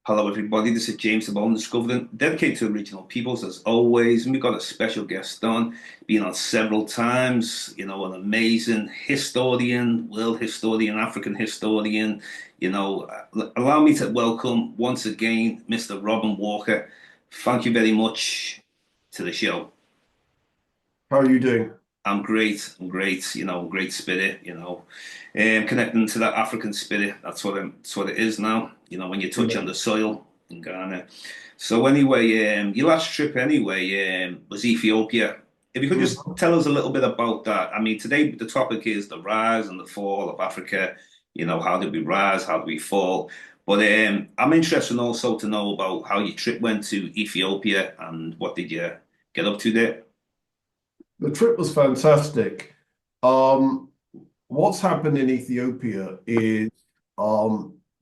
Hello, everybody. This is James, the Bone Discoverer, dedicated to original peoples as always. And we've got a special guest on, been on several times, an amazing historian, world historian, African historian. Allow me to welcome once again Mr. Robin Walker. Thank you very much to the show. How are you doing? I'm great. I'm great. Great spirit. Connecting to that African spirit. That's what it is now. When you touch on Yeah. the soil in Ghana. So anyway, your last trip anyway was Ethiopia. If you could just Mhm. tell us a little bit about that. I mean, today the topic is the rise and the fall of Africa. How did we rise? How did we fall? But I'm interested also to know about how your trip went to Ethiopia and what did you get up to there? The trip was fantastic. Um, what's happened in Ethiopia is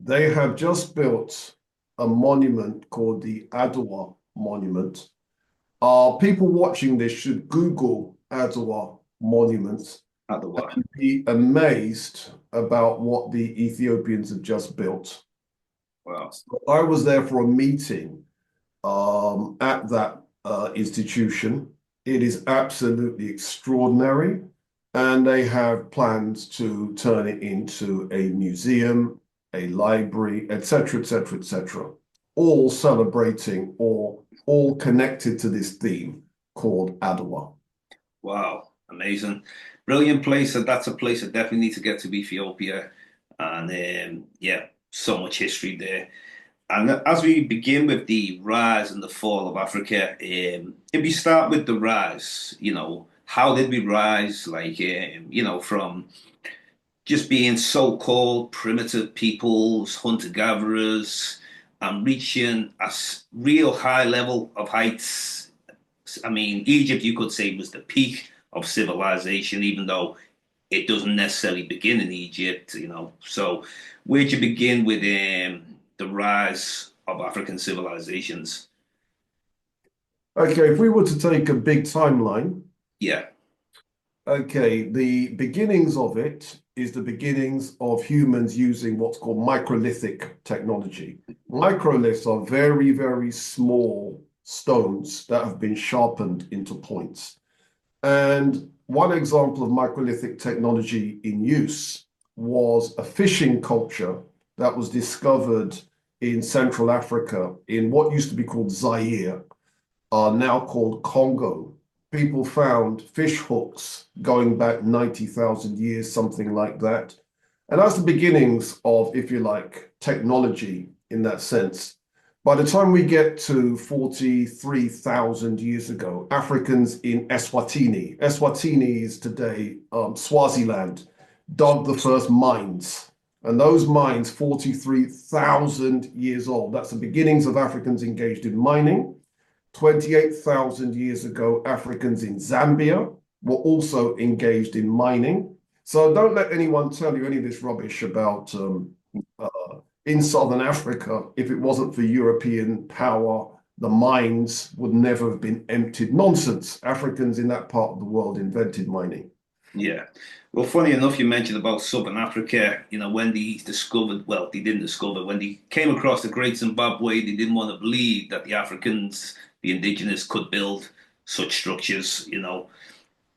they have just built a monument called the Adwa Monument. People watching this should Google Adwa Monument At the what? and be amazed about what the Ethiopians have just built. Wow. So I was there for a meeting at that institution. It is absolutely extraordinary, and they have plans to turn it into a museum, a library, etc., etc., etc., all celebrating or all connected to this theme called Adwa. Wow, amazing. Brilliant place. That's a place I definitely need to get to Ethiopia. And yeah, so much history there. And as we begin with the rise and the fall of Africa, if we start with the rise, how did we rise? Like, from just being so-called primitive peoples, hunter-gatherers, and reaching a real high level of heights. I mean, Egypt, you could say, was the peak of civilization, even though it doesn't necessarily begin in Egypt. So, where'd you begin with the rise of African civilizations? Okay, if we were to take a big timeline, Yeah. okay, the beginnings of it is the beginnings of humans using what's called microlithic technology. Microliths are very, very small stones that have been sharpened into points. And one example of microlithic technology in use was a fishing culture that was discovered in Central Africa in what used to be called Zaire, are now called Congo. People found fish hooks going back 90,000 years, something like that. And that's the beginnings of, if you like, technology in that sense. By the time we get to 43,000 years ago, Africans in Eswatini is today Swaziland, dug the first mines. And those mines, 43,000 years old, that's the beginnings of Africans engaged in mining. 28,000 years ago, Africans in Zambia were also engaged in mining. So don't let anyone tell you any of this rubbish about uh, in Southern Africa. If it wasn't for European power, the mines would never have been emptied. Nonsense. Africans in that part of the world invented mining. Yeah. Well, funny enough, you mentioned about Southern Africa. When they didn't discover, when they came across the Great Zimbabwe, they didn't want to believe that the Africans, the indigenous, could build such structures.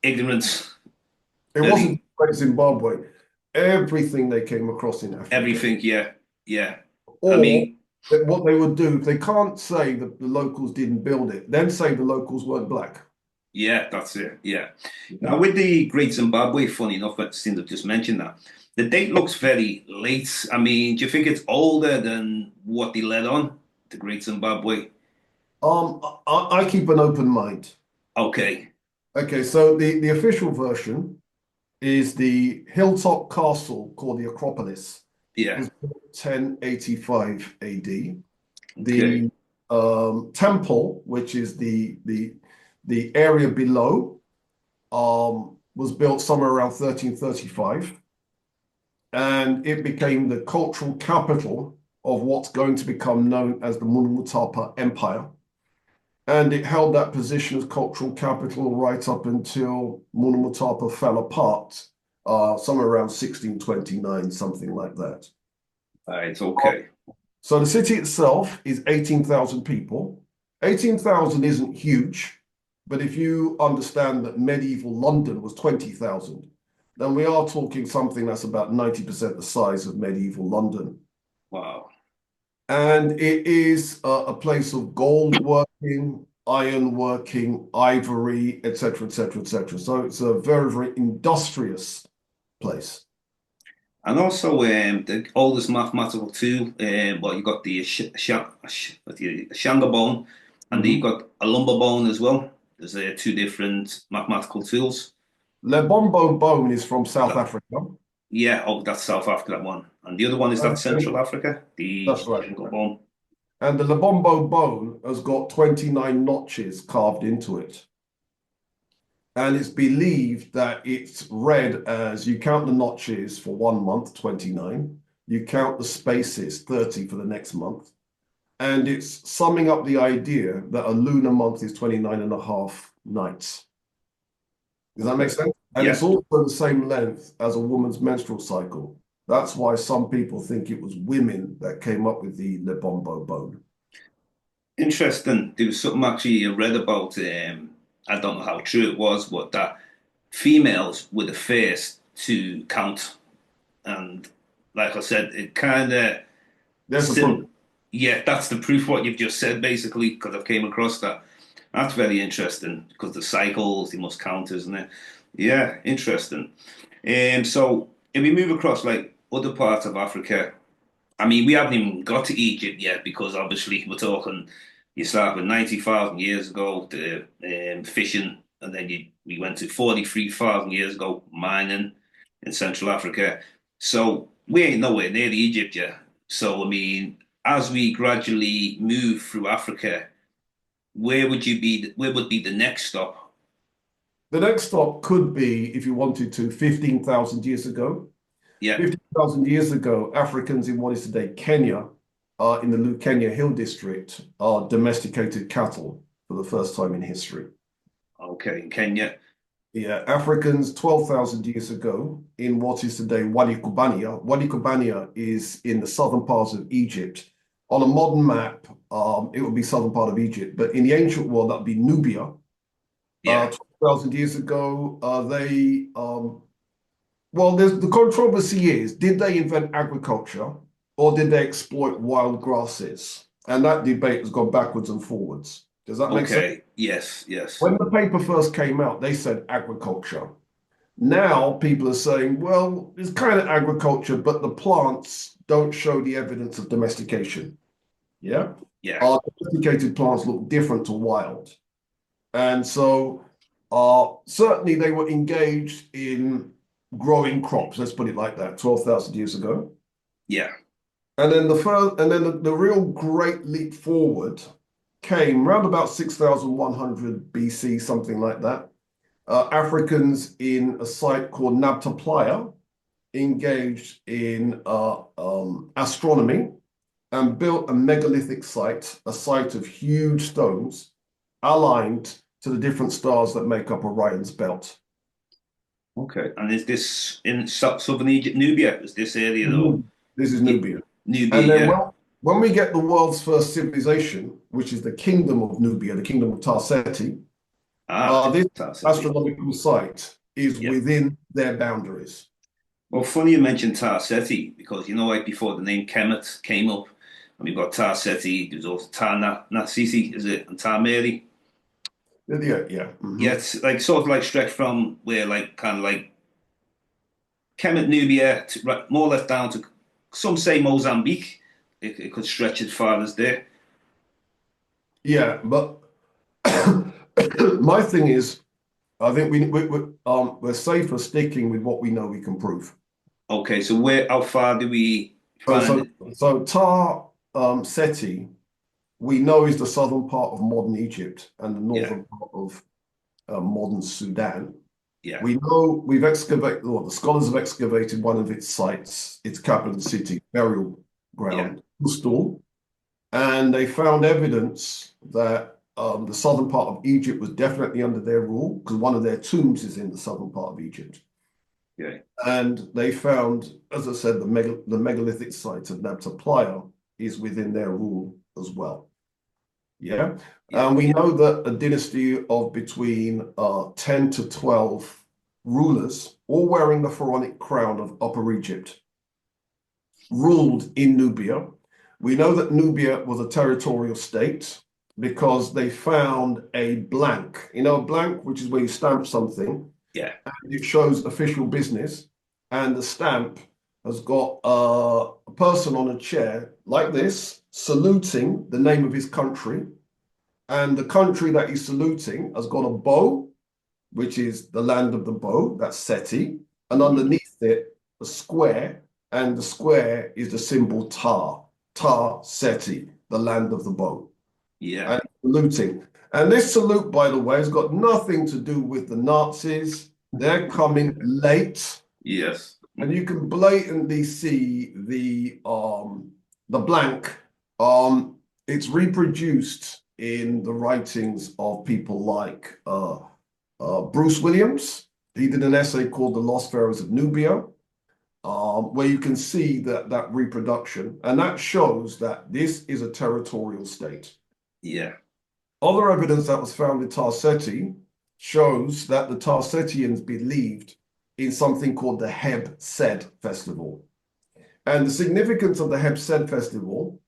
Ignorance, It wasn't very like Zimbabwe. Everything they came across in Africa. everything. Yeah, yeah. I Or mean, that what they would do, if they can't say that the locals didn't build it, then say the locals weren't black. yeah, that's it. Yeah. Now, with the Great Zimbabwe, funny enough, it seems I've just mentioned that. The date looks very late. I mean, do you think it's older than what they let on, the Great Zimbabwe? I keep an open mind. Okay. Okay, so the official version is the hilltop castle called the Acropolis. Yeah. Was built 1085 AD. Okay. The temple, which is the area below, was built somewhere around 1335, and it became the cultural capital of what's going to become known as the Munumatapa Empire. And it held that position as cultural capital right up until Munumatapa fell apart, somewhere around 1629, something like that. All right. Okay. So the city itself is 18,000 people. 18,000 isn't huge, but if you understand that medieval London was 20,000, then we are talking something that's about 90% the size of medieval London. Wow. And it is a place of gold working, iron working, ivory, etc., etc., etc. So it's a very, very industrious place. And also, the oldest mathematical tool, well, you got the Shanga bone, and then you Mhm. got a lumbar bone as well. There's two different mathematical tools. Lebombo bone is from South That, Africa. yeah, oh, that's South Africa, that one. And the other one is that Central And Africa, the that's right. Shango bone. And the Lebombo bone has got 29 notches carved into it. And it's believed that it's read as you count the notches for 1 month, 29. You count the spaces, 30 for the next month. And it's summing up the idea that a lunar month is 29 and a half nights. Does that make Okay. sense? And it's Yeah, also the same length as a woman's menstrual cycle. That's why some people think it was women that came up with the Lebombo bone. interesting. There was something actually I read about, I don't know how true it was, but that females were the first to count. And like I said, it kind of There's a proof. sim. Yeah, that's the proof what you've just said, basically, because I've came across that. That's very interesting because the cycles, they must count, isn't it? Yeah, interesting. So if we move across like other parts of Africa, I mean, we haven't even got to Egypt yet because obviously we're talking, you start with 90,000 years ago, the fishing, and then we went to 43,000 years ago, mining in Central Africa. So we ain't nowhere near Egypt yet. So, I mean, as we gradually move through Africa, where would be the next stop? The next stop could be, if you wanted to, 15,000 years ago. Yeah, 15,000 years ago, Africans in what is today Kenya, in the Kenya Hill District, domesticated cattle for the first time in history. okay, in Kenya. Yeah, Africans 12,000 years ago in what is today Wadi Kubania. Wadi Kubania is in the southern part of Egypt. On a modern map, it would be southern part of Egypt, but in the ancient world, that would be Nubia. Yeah, 12,000 years ago, well, the controversy is, did they invent agriculture or did they exploit wild grasses? And that debate has gone backwards and forwards. Does that make sense? okay, yes, yes, When the paper first came out, they said agriculture. Now people are saying, well, it's kind of agriculture, but the plants don't show the evidence of domestication. Yeah. yeah, Our domesticated plants look different to wild. And so certainly they were engaged in growing crops, let's put it like that, 12,000 years ago. yeah, And then the real great leap forward came around about 6,100 BC, something like that. Africans in a site called Nabta Playa engaged in astronomy and built a megalithic site, a site of huge stones aligned to the different stars that make up Orion's belt. okay. And is this in southern Egypt, Nubia? Is this area though? Mhm. This is Yeah, Nubia. Nubia, And then yeah. when we get the world's first civilization, which is the kingdom of Nubia, the kingdom of Tarseti, Ah, this Tarseti. astronomical site is Yeah. within their boundaries. Well, funny you mentioned Tarseti because you know, like before the name Kemet came up, and we've got Tarseti. There's also Narsisi, is it, and Mary? Yeah, yeah. Yeah, Mhm. it's like sort of like stretched from where like kind of like Kemet, Nubia, to, right, more or less down to some say Mozambique. It could stretch as far as there. Yeah, but my thing is, I think we're safer sticking with what we know we can prove. Okay, so how far do we So find so it? so Tar Seti, we know is the southern part of modern Egypt and the Yeah, northern part of modern Sudan. yeah, We know we've excavated, or the scholars have excavated one of its sites, its capital city, burial yeah. ground, Kustal, and they found evidence that the southern part of Egypt was definitely under their rule because one of their tombs is in the southern part of Egypt. Okay. And they found, as I said, the megalithic site of Nabta Playa. is within their rule as well. Yeah. Yeah. We know that a dynasty of between 10 to 12 rulers, all wearing the pharaonic crown of Upper Egypt, ruled in Nubia. We know that Nubia was a territorial state because they found a blank. You know, a blank, which is where you stamp something, Yeah. and it shows official business, and the stamp has got a person on a chair like this, saluting the name of his country, and the country that he's saluting has got a bow, which is the land of the bow, that's Seti, and Mhm. underneath it, a square, and the square is the symbol Tar, Tar Seti, the land of the bow, Yeah. and saluting. And this salute, by the way, has got nothing to do with the Nazis. They're coming late, Yes. and you can blatantly see the blank. Um, it's reproduced in the writings of people like Bruce Williams. He did an essay called The Lost Pharaohs of Nubia, where you can see that reproduction, and that shows that this is a territorial state. Yeah. Other evidence that was found in Tarseti shows that the Tarsetians believed in something called the Heb Sed festival. And the significance of the Heb Sed festival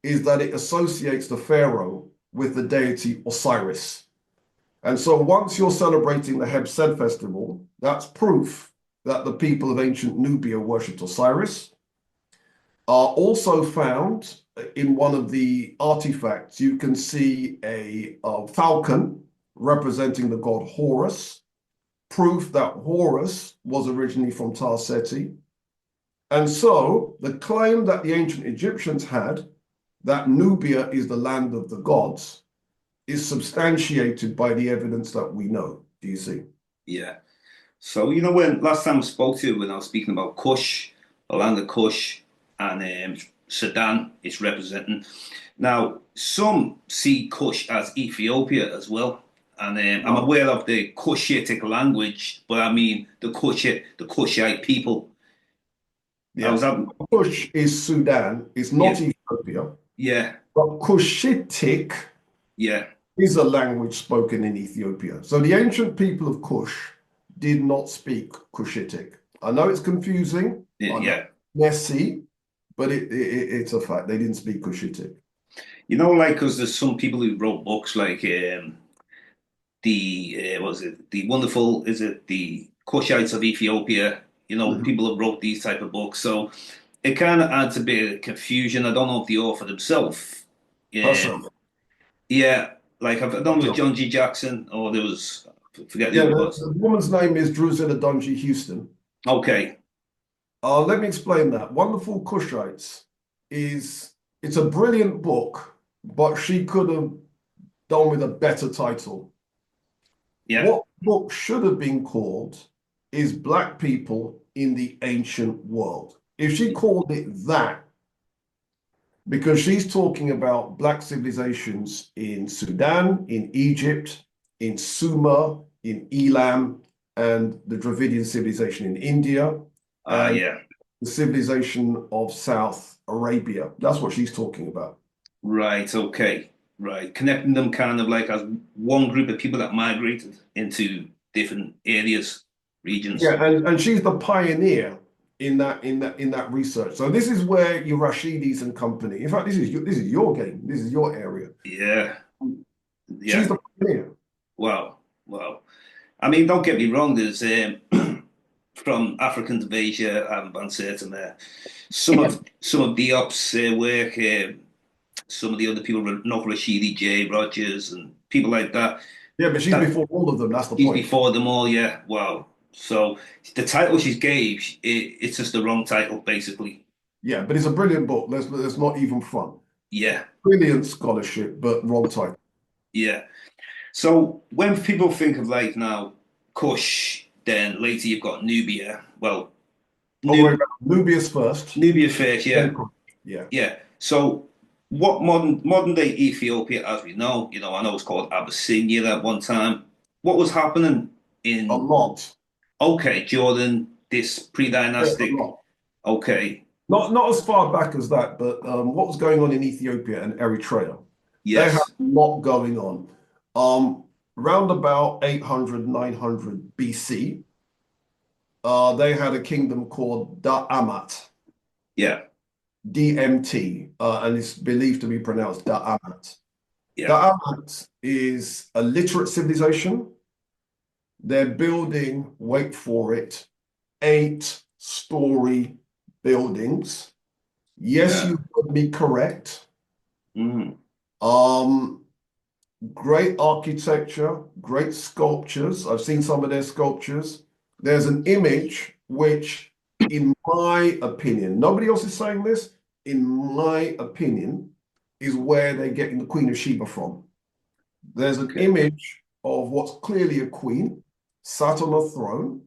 is that it associates the pharaoh with the deity Osiris. And so once you're celebrating the Heb Sed festival, that's proof that the people of ancient Nubia worshipped Osiris. Are also found in one of the artifacts, you can see a falcon representing the god Horus, proof that Horus was originally from Tarseti. And so the claim that the ancient Egyptians had that Nubia is the land of the gods is substantiated by the evidence that we know. Do you see? Yeah. So, when last time I spoke to you, when I was speaking about Kush, the land of Kush, and Sudan is representing. Now, some see Kush as Ethiopia as well. And I'm No. aware of the Cushitic language, but I mean the Kushite people. I was Yeah. having, Kush is Sudan, it's yeah, not Ethiopia, yeah, but Cushitic yeah, is a language spoken in Ethiopia. So the ancient people of Kush did not speak Cushitic. I know it's confusing, I know yeah. it's messy, but it's a fact. They didn't speak Cushitic. Like, because there's some people who wrote books like the was it the wonderful is it the Kushites of Ethiopia? Mhm. People have wrote these type of books, so it kind of adds a bit of confusion. I don't know if the author himself, Herself. yeah, like I don't know if it was Herself. John G. Jackson or there was forget the Yeah, other the, person. the woman's name is Drusilla Dungy Houston. Okay, Let me explain that. Wonderful Kushites is it's a brilliant book, but she could have done with a better title. yeah, What the book should have been called is Black People in the Ancient World. If she called it that, because she's talking about Black civilizations in Sudan, in Egypt, in Sumer, in Elam, and the Dravidian civilization in India, and yeah, the civilization of South Arabia. That's what she's talking about. right, okay, right, connecting them kind of like as one group of people that migrated into different areas, regions. Yeah, and she's the pioneer in that research. So this is where your Rashidis and company. In fact, this is your game. This is your area. Yeah, She's yeah. the pioneer. Wow, wow. I mean, don't get me wrong. There's from African to Asia and Bansertum there. Some of Diop's work, some of the other people, Nof Rashidi, J. Rogers, and people like that. Yeah, but she's That before all of them. That's the he's point. before them all. Yeah, wow. So the title she gave, it's just the wrong title, basically. Yeah, but it's a brilliant book. Let's not even front. Yeah, Brilliant scholarship, but wrong title. yeah. So when people think of like now Kush, then later you've got Nubia. Well, Oh, wait, Nub Nubius first. Nubia first, Then yeah. Cross. Yeah, Yeah. So what modern day Ethiopia, as we know, I know it's called Abyssinia at one time. What was happening a in lot. okay, Jordan, this Yeah, a pre-dynastic, lot. okay. Not as far back as that, but what was going on in Ethiopia and Eritrea? They had Yes. a lot going on. Um, Round about 800, 900 BC, they had a kingdom called Da'amat, Yeah. DMT, and it's believed to be pronounced Da'amat. Yeah. Da'amat is a literate civilization. They're building, wait for it, 8-story buildings. Yes, Yeah. you would be correct. Mm. Um, Great architecture, great sculptures. I've seen some of their sculptures. There's an image which, in my opinion, nobody else is saying this, in my opinion, is where they're getting the Queen of Sheba from. There's an Okay. image of what's clearly a queen sat on a throne.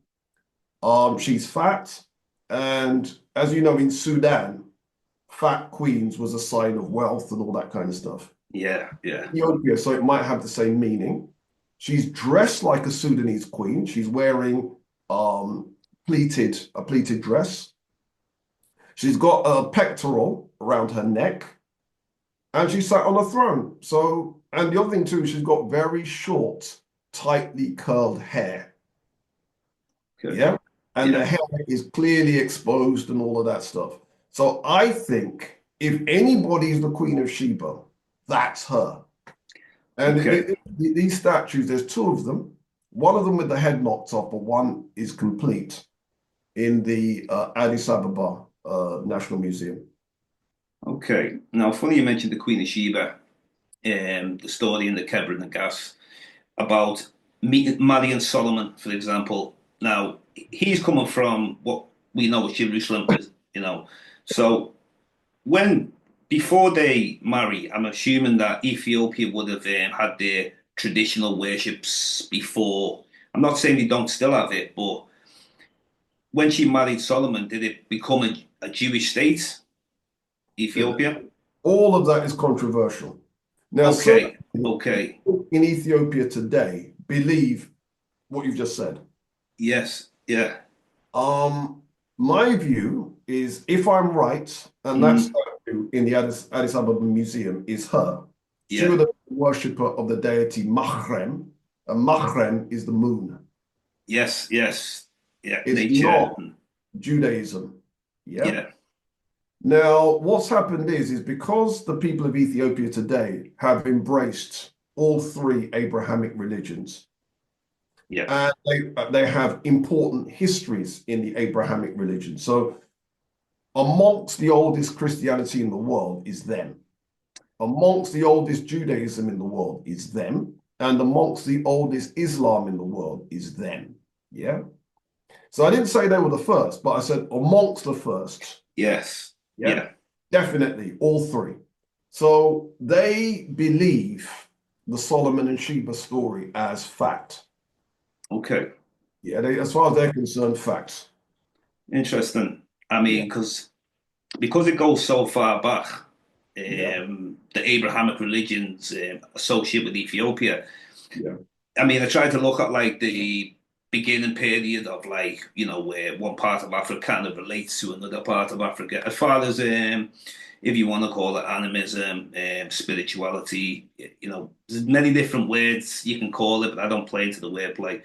She's fat, and as you know, in Sudan, fat queens was a sign of wealth and all that kind of stuff. Yeah. Yeah. Ethiopia, so it might have the same meaning. She's dressed like a Sudanese queen. She's wearing um, a pleated dress. She's got a pectoral around her neck, and she sat on a throne. So, and the other thing too, she's got very short, tightly curled hair. Okay. Yeah, and the Yeah. hair is clearly exposed and all of that stuff. So I think if anybody's the Queen of Sheba, that's her. And Okay. these statues, there's two of them. One of them with the head knocked off, but one is complete in the Addis Ababa National Museum. Okay. Now, funny you mentioned the Queen of Sheba, the story in the Kebra and the Gas about marrying Solomon, for example. Now, he's coming from what we know as Jerusalem, you know. So when before they marry, I'm assuming that Ethiopia would have had their traditional worships before. I'm not saying they don't still have it, but when she married Solomon, did it become a Jewish state, Ethiopia? All of that is controversial. Now, Okay, certainly okay, people in Ethiopia today believe what you've just said. yes, yeah, Um, my view is if I'm right, and that mm, statue in the Addis Ababa Museum is her, she yeah, would have been a worshipper of the deity Machrem, and Machrem is the moon. yes, yes, yeah, It's nature, not Judaism. Yeah. yeah, Now, what's happened is because the people of Ethiopia today have embraced all three Abrahamic religions, yeah, and they have important histories in the Abrahamic religion. So, amongst the oldest Christianity in the world is them. Amongst the oldest Judaism in the world is them. And amongst the oldest Islam in the world is them. Yeah. So I didn't say they were the first, but I said amongst the first. yes, Yeah, yeah, definitely all three. So they believe the Solomon and Sheba story as fact. okay, Yeah, as far as they're concerned, facts. interesting. I Yeah, mean, because it goes so far back, yeah, the Abrahamic religions associated with Ethiopia. yeah. I mean, I tried to look at like the beginning period of like, where one part of Africa kind of relates to another part of Africa, as far as if you want to call it animism, spirituality, there's many different words you can call it, but I don't play into the wordplay.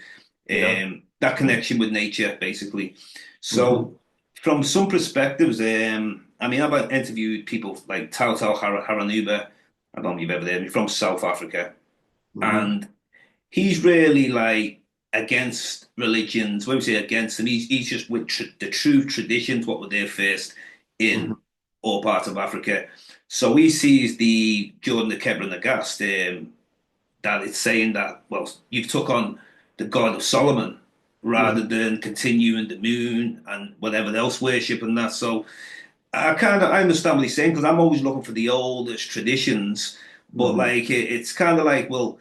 Yeah. That connection with nature, basically. Hmm. So, from some perspectives, I mean, I've interviewed people like Tao Haranuba. I don't know if you've ever heard of him, from South Africa, Hmm. and he's really like against religions. When we say against them, he's just with the true traditions, what were there first in Hmm. all parts of Africa. So he sees the Jordan, the Kebra, and the Gast, that it's saying that, well, you've took on the God of Solomon Hmm. rather than continuing the moon and whatever else worship and that. So I understand what he's saying because I'm always looking for the oldest traditions, but Hmm. like it's kind of like, well,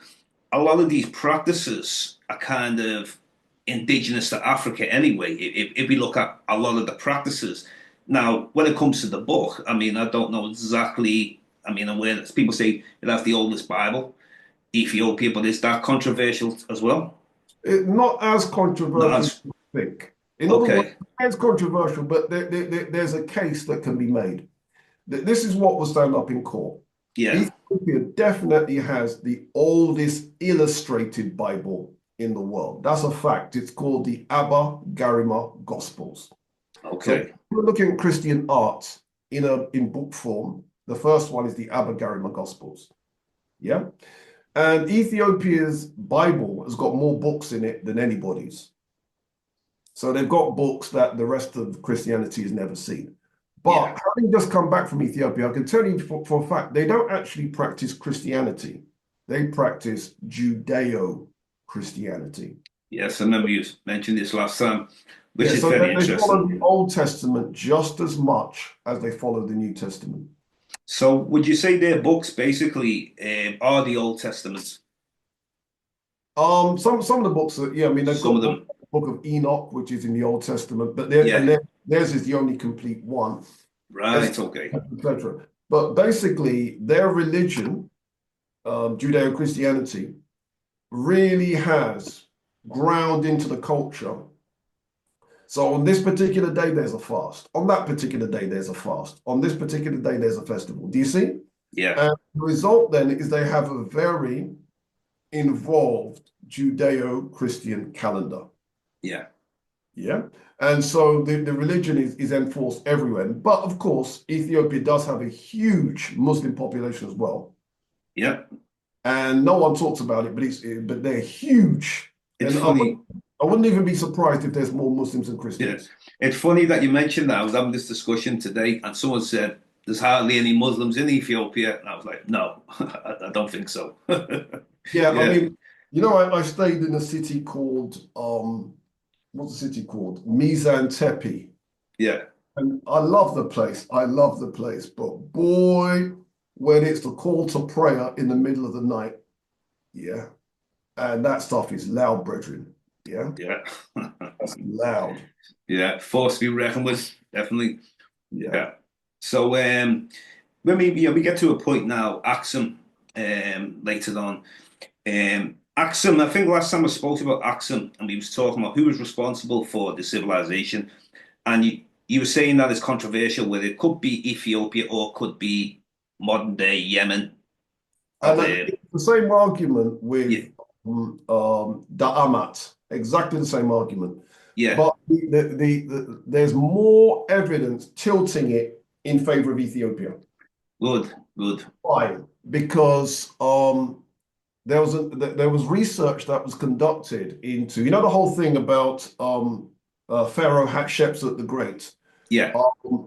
a lot of these practices are kind of indigenous to Africa anyway. If we look at a lot of the practices, now when it comes to the book, I mean, I don't know exactly. I mean, awareness. People say it has the oldest Bible, Ethiopia, but is that controversial as well? Not as Not controversial as as you think. In other words, Okay. it's controversial, but there's a case that can be made. This is what will stand up in court. Yeah. Ethiopia definitely has the oldest illustrated Bible in the world. That's a fact. It's called the Abba Garima Gospels. So if Okay. we're looking at Christian art in book form, the first one is the Abba Garima Gospels. Yeah. And Ethiopia's Bible has got more books in it than anybody's. So they've got books that the rest of Christianity has never seen. Yeah. But having just come back from Ethiopia, I can tell you for a fact, they don't actually practice Christianity. They practice Judeo-Christianity. Yes, I remember you mentioned this last time, which Yeah, is so very they follow interesting. the Old Testament just as much as they follow the New Testament. So, would you say their books basically are the Old Testament? Some of the books that, yeah, I mean, they've Some of got books, them. Book of Enoch, which is in the Old Testament, but Yeah. theirs is the only complete one, Right. Okay. etc. But basically, their religion, Judeo-Christianity, really has ground into the culture. So on this particular day, there's a fast. On that particular day, there's a fast. On this particular day, there's a festival. Do you see? Yeah. And the result then is they have a very involved Judeo-Christian calendar. Yeah. Yeah. And so the religion is enforced everywhere. But of course, Ethiopia does have a huge Muslim population as well. Yeah. And no one talks about it, but they're huge. It's And funny. I wouldn't even be surprised if there's more Muslims than Yeah. Christians. It's funny that you mentioned that. I was having this discussion today, and someone said there's hardly any Muslims in Ethiopia, and I was like, no, I don't think so. Yeah, I Yeah. mean, I stayed in a city called what's the city called? Mizan Tepe. Yeah. And I love the place. I love the place. But boy, when it's the call to prayer in the middle of the night, yeah. And that stuff is loud, brethren. Yeah. Yeah. That's loud. Yeah. Force to be reckoned with, definitely. Yeah. Yeah. So when we get to a point now, Axum later on. Axum, I think last time I spoke about Axum and we was talking about who was responsible for the civilization. And you were saying that it's controversial whether it could be Ethiopia or could be modern day Yemen of And it's the same argument yeah, with Da'amat, exactly the same argument. yeah, But there's more evidence tilting it in favor of Ethiopia. good, good. Why? Because there was research that was conducted into the whole thing about Pharaoh Hatshepsut the Great Yeah.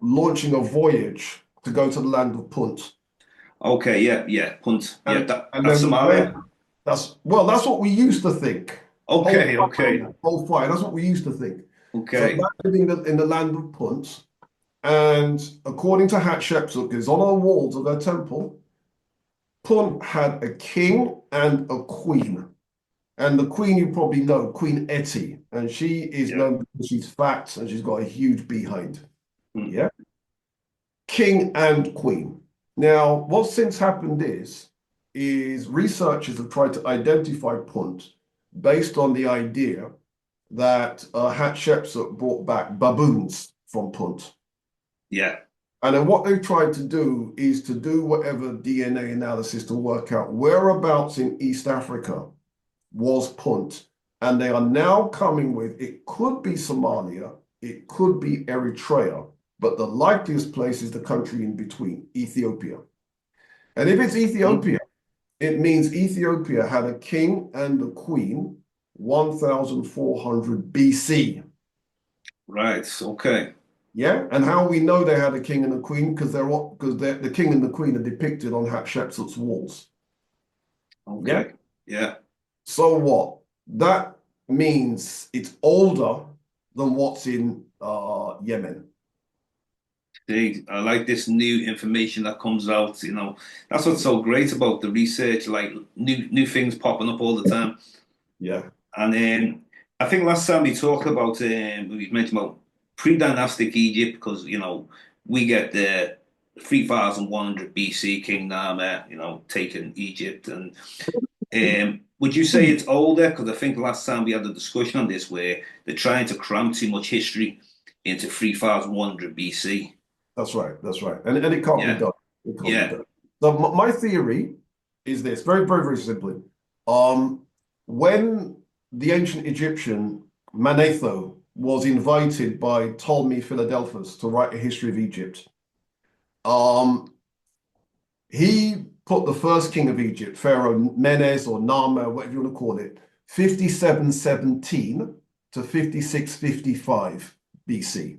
launching a voyage to go to the land of Punt. Okay, yeah, yeah. Punt. Yeah, And that's then when Somalia. that's what we used to think. Hold Okay, fire, okay, hold fire. That's what we used to think. So okay. that's in the land of Punt, and according to Hatshepsut, is on the walls of their temple, Punt had a king and a queen. And the queen, you probably know, Queen Eti, and she is Yeah. known because she's fat and she's got a huge behind. Hmm. Yeah, king and queen. Now, what's since happened is researchers have tried to identify Punt based on the idea that Hatshepsut brought back baboons from Punt. Yeah, And then what they've tried to do is to do whatever DNA analysis to work out whereabouts in East Africa was Punt. And they are now coming with it could be Somalia, it could be Eritrea, but the likeliest place is the country in between, Ethiopia. And if it's hmm. Ethiopia, it means Ethiopia had a king and a queen 1400 BC. Right. Okay, Yeah, and how we know they had a king and a queen because the king and the queen are depicted on Hatshepsut's walls. Yeah. okay. Yeah. So what? That means it's older than what's in Yemen. See, I like this new information that comes out. That's what's so great about the research, like new things popping up all the time. Yeah. And I think last time we talked about we mentioned about pre-dynastic Egypt because we get the 3100 BC King Nama taking Egypt, and Would you say it's older? Because I think last time we had a discussion on this where they're trying to cram too much history into 3100 BC. That's right. That's right. And it can't be Yeah, done. It can't be yeah, done. So my theory is this, very, very, very simply. Um, when the ancient Egyptian Manetho was invited by Ptolemy Philadelphus to write a history of Egypt, um, he put the first king of Egypt, Pharaoh Menes or Nama, whatever you want to call it, 5717 to 5655 BC,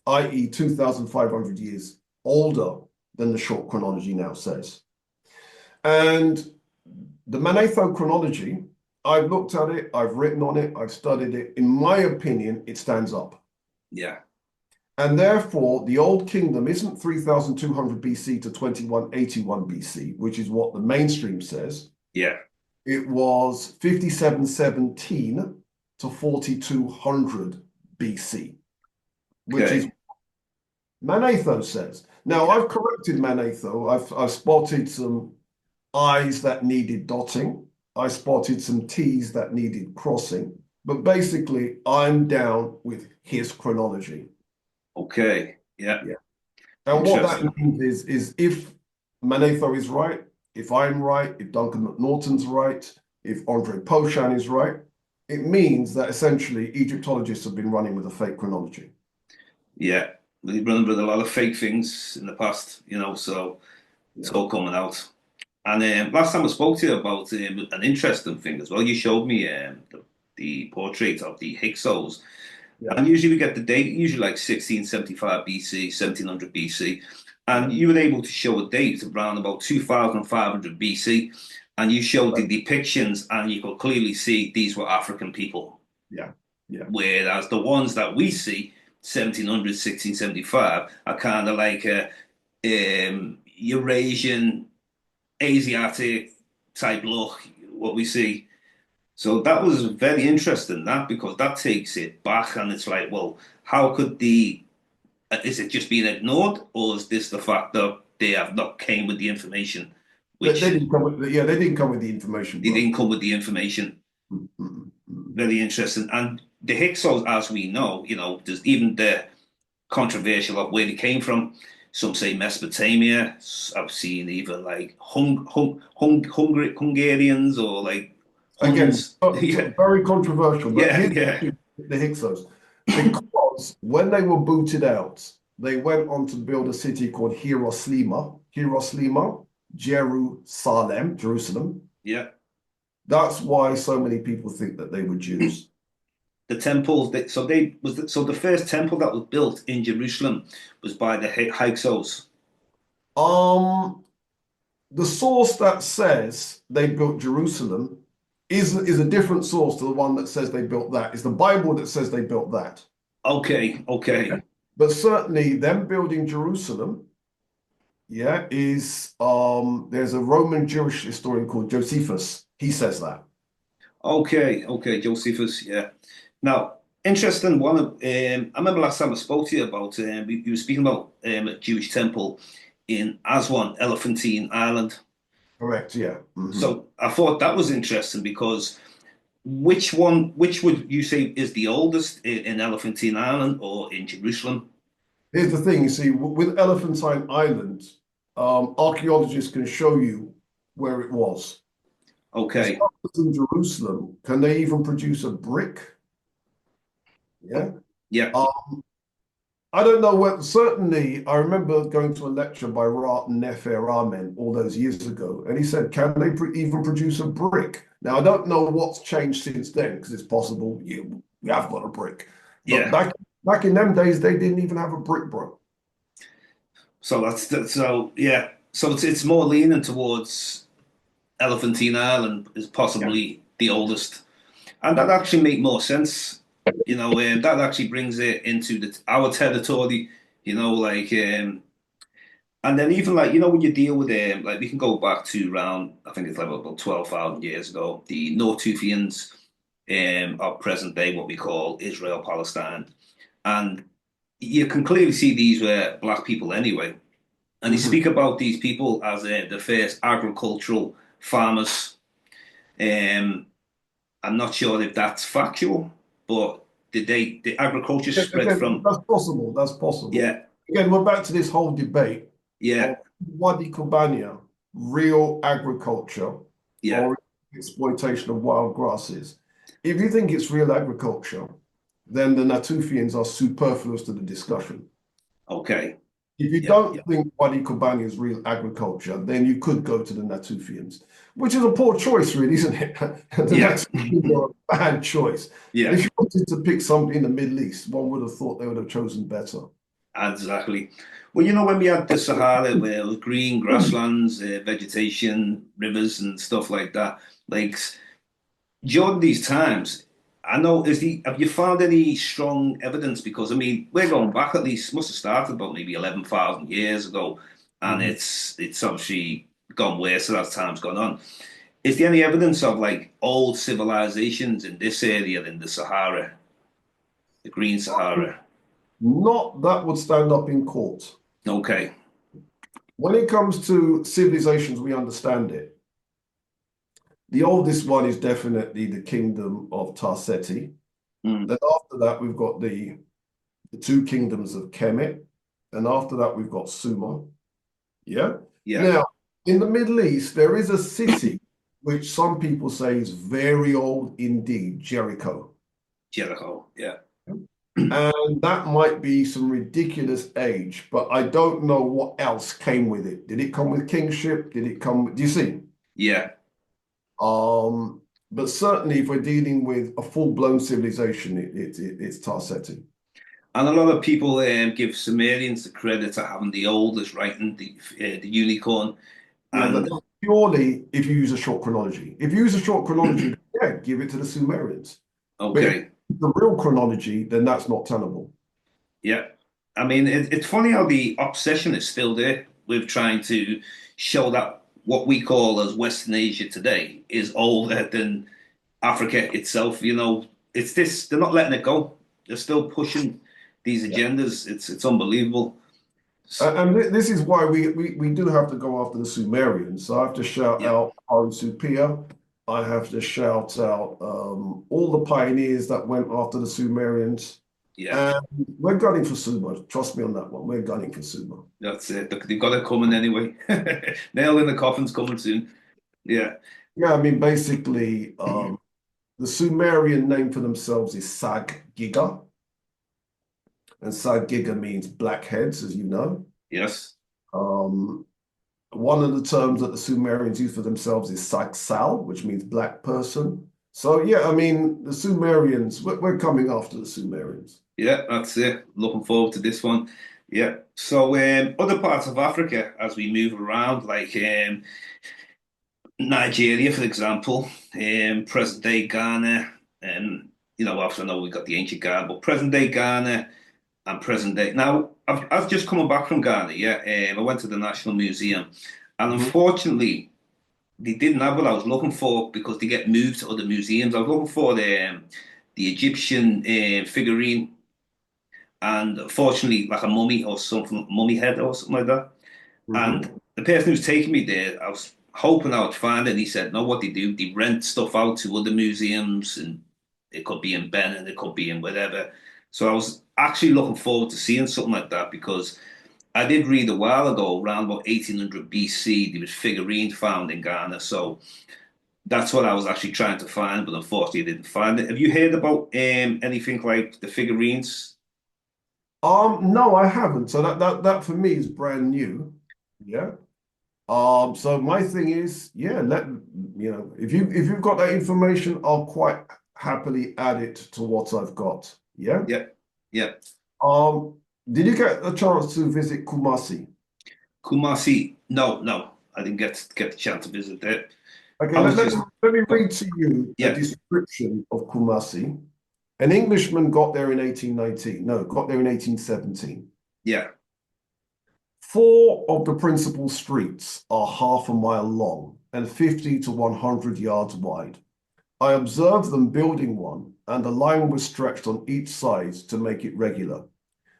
i.e., 2,500 years older than the short chronology now says. And the Manetho chronology, I've looked at it, I've written on it, I've studied it. In my opinion, it stands up. yeah. And therefore, the Old Kingdom isn't 3,200 BC to 2181 BC, which is what the mainstream says. Yeah. It was 5717 to 4200 BC, which is Okay. Manetho says. Now, Yeah. I've corrected Manetho. I've spotted some I's that needed dotting. I spotted some T's that needed crossing. But basically, I'm down with his chronology. Okay. Yeah. Yeah. And what that Interesting. means is if Manetho is right, if I'm right, if Duncan McNaughton's right, if Andre Poshan is right, it means that essentially Egyptologists have been running with a fake chronology. Yeah. We've run with a lot of fake things in the past, so it's Yeah. all coming out. And last time I spoke to you about an interesting thing as well, you showed me the portrait of the Hixos. Yeah. And usually we get the date, usually like 1675 BC, 1700 BC. Yeah. And you were able to show a date around about 2500 BC. And you showed the depictions, and you could clearly see these were African people. Yeah. Yeah. Whereas the ones that we see, 1700, 1675, are kind of like a Eurasian, Asiatic type look, what we see. So that was very interesting, that because that takes it back, and it's like, well, how could is it just being ignored, or is this the fact that they have not came with the information, They which didn't come with, yeah, they didn't come with the information, they bro. didn't come with the information? Mm, mm, mm. Very interesting. And the Hyksos, as we know, there's even the controversial of where they came from. Some say Mesopotamia. I've seen even like Hungarians or like Again, Huns. Yeah, very controversial, but yeah, here's yeah. the Hyksos. Because when they were booted out, they went on to build a city called Hiroslima, Jerusalem. Yeah. That's why so many people think that they were Jews. The temples that so the first temple that was built in Jerusalem was by the Hyksos. Um, the source that says they built Jerusalem is a different source to the one that says they built that. It's the Bible that says they built that. Okay, Okay. okay. But certainly them building Jerusalem, yeah, is there's a Roman Jewish historian called Josephus. He says that. Okay, okay, Josephus, yeah. Now, interesting one. I remember last time I spoke to you about you were speaking about a Jewish temple in Aswan, Elephantine Island. Correct, yeah. So I thought that was interesting because which would you say is the oldest in Elephantine Island or in Jerusalem? Here's the thing, you see, with Elephantine Island, archaeologists can show you where it was. As Okay, far as in Jerusalem, can they even produce a brick? Yeah. yeah, I don't know what, certainly, I remember going to a lecture by Rat Nefer Amen all those years ago, and he said, can they even produce a brick? Now, I don't know what's changed since then, because it's possible we have got a brick. But yeah. back in them days, they didn't even have a brick, bro. So so yeah. So it's more leaning towards Elephantine Island is Yeah. possibly the oldest. And that actually make more sense. That actually brings it into our territory. And then even like when you deal with like we can go back to around I think it's like about 12,000 years ago. The Nortufians are present day what we call Israel Palestine, and you can clearly see these were black people anyway. And they Mhm. speak about these people as the first agricultural farmers. Um, I'm not sure if that's factual, but the agriculture spread Again, from, that's possible. That's possible. yeah, Again, we're back to this whole debate yeah, of Wadi Kubania, real agriculture yeah, or exploitation of wild grasses. If you think it's real agriculture, then the Natufians are superfluous to the discussion. okay, If you yeah, don't think Wadi Kubani is real agriculture, then you could go to the Natufians, which is a poor choice, really, isn't it? The yeah, Natufians are a bad choice. And yeah, if you wanted to pick somebody in the Middle East, one would have thought they would have chosen better. exactly. Well, you know, when we had the Sahara, where it was green grasslands, vegetation, rivers, and stuff like that, lakes. During these times, I know have you found any strong evidence? Because I mean, we're going back at least must have started about maybe 11,000 years ago, and Mhm. it's obviously gone worse as time's gone on. Is there any evidence of like old civilizations in this area in the Sahara, the Green Sahara? Not that would stand up in court. Okay, When it comes to civilizations, we understand it. The oldest one is definitely the kingdom of Tarseti. mm, Then after that, we've got the two kingdoms of Kemet. And after that, we've got Sumer. Yeah. yeah, Now, in the Middle East, there is a city which some people say is very old indeed, Jericho. Jericho, yeah, And that might be some ridiculous age, but I don't know what else came with it. Did it come with kingship? Did it come with, do you see? yeah. Um, but certainly if we're dealing with a full-blown civilization, it's Tarseti. And a lot of people give Sumerians the credit for having the oldest writing, the unicorn, Yeah, and that's purely if you use a short chronology. If you use a short chronology, yeah, give it to the Sumerians. But if okay. the real chronology, then that's not tenable. Yeah. I mean, it's funny how the obsession is still there with trying to show that what we call as Western Asia today is older than Africa itself. You know, it's this, they're not letting it go. They're still pushing these Yeah. agendas. It's unbelievable. And this is why we do have to go after the Sumerians. So I have to shout Yeah, out Haru Supia. I have to shout out all the pioneers that went after the Sumerians. yeah, And we're gunning for Sumer. Trust me on that one. We're gunning for Sumer. that's it. They've got it coming anyway. Nail in the coffin's coming soon. Yeah, Yeah, I mean, basically, the Sumerian name for themselves is Sag Giga. And Sag Giga means blackheads, as you know. yes, Um, One of the terms that the Sumerians use for themselves is Sagsal, which means black person. So, yeah, I mean, the Sumerians, we're coming after the Sumerians. yeah, that's it. Looking forward to this one. Yeah. So, other parts of Africa, as we move around, like Nigeria, for example, present day Ghana, you know, obviously I know we got the ancient Ghana, but present day Ghana and present day. Now, I've just coming back from Ghana, yeah. I went to the National Museum, and Mhm. unfortunately, they didn't have what I was looking for because they get moved to other museums. I was looking for the Egyptian figurine, and unfortunately, like a mummy or something, mummy head or something like that. And Mhm. the person who's taking me there, I was hoping I would find it. And he said, no, what they do, they rent stuff out to other museums, and it could be in Benin, it could be in whatever. So I was actually looking forward to seeing something like that because I did read a while ago, around about 1800 BC, there was figurines found in Ghana. So that's what I was actually trying to find, but unfortunately I didn't find it. Have you heard about anything like the figurines? No, I haven't. So that for me is brand new. Yeah. So my thing is, yeah, if you've got that information, I'll quite happily add it to what I've got. Yeah. Yeah, yeah. Um, did you get a chance to visit Kumasi? Kumasi, no, no, I didn't get the chance to visit there. Okay, I was just, let me read to you a yeah, description of Kumasi. An Englishman got there in 1819. No, got there in 1817. yeah, Four of the principal streets are half a mile long and 50 to 100 yards wide. I observed them building one, and a line was stretched on each side to make it regular.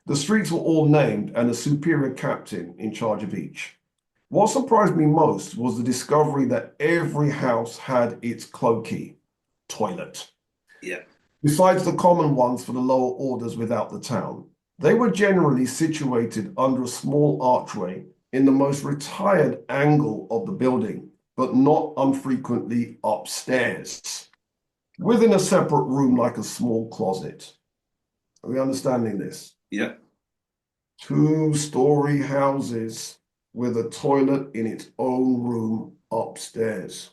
The streets were all named and a superior captain in charge of each. What surprised me most was the discovery that every house had its cloaky toilet. Yeah. Besides the common ones for the lower orders without the town, they were generally situated under a small archway in the most retired angle of the building, but not unfrequently upstairs, within a separate room like a small closet. Are we understanding this? Yeah. Two-story houses with a toilet in its own room upstairs.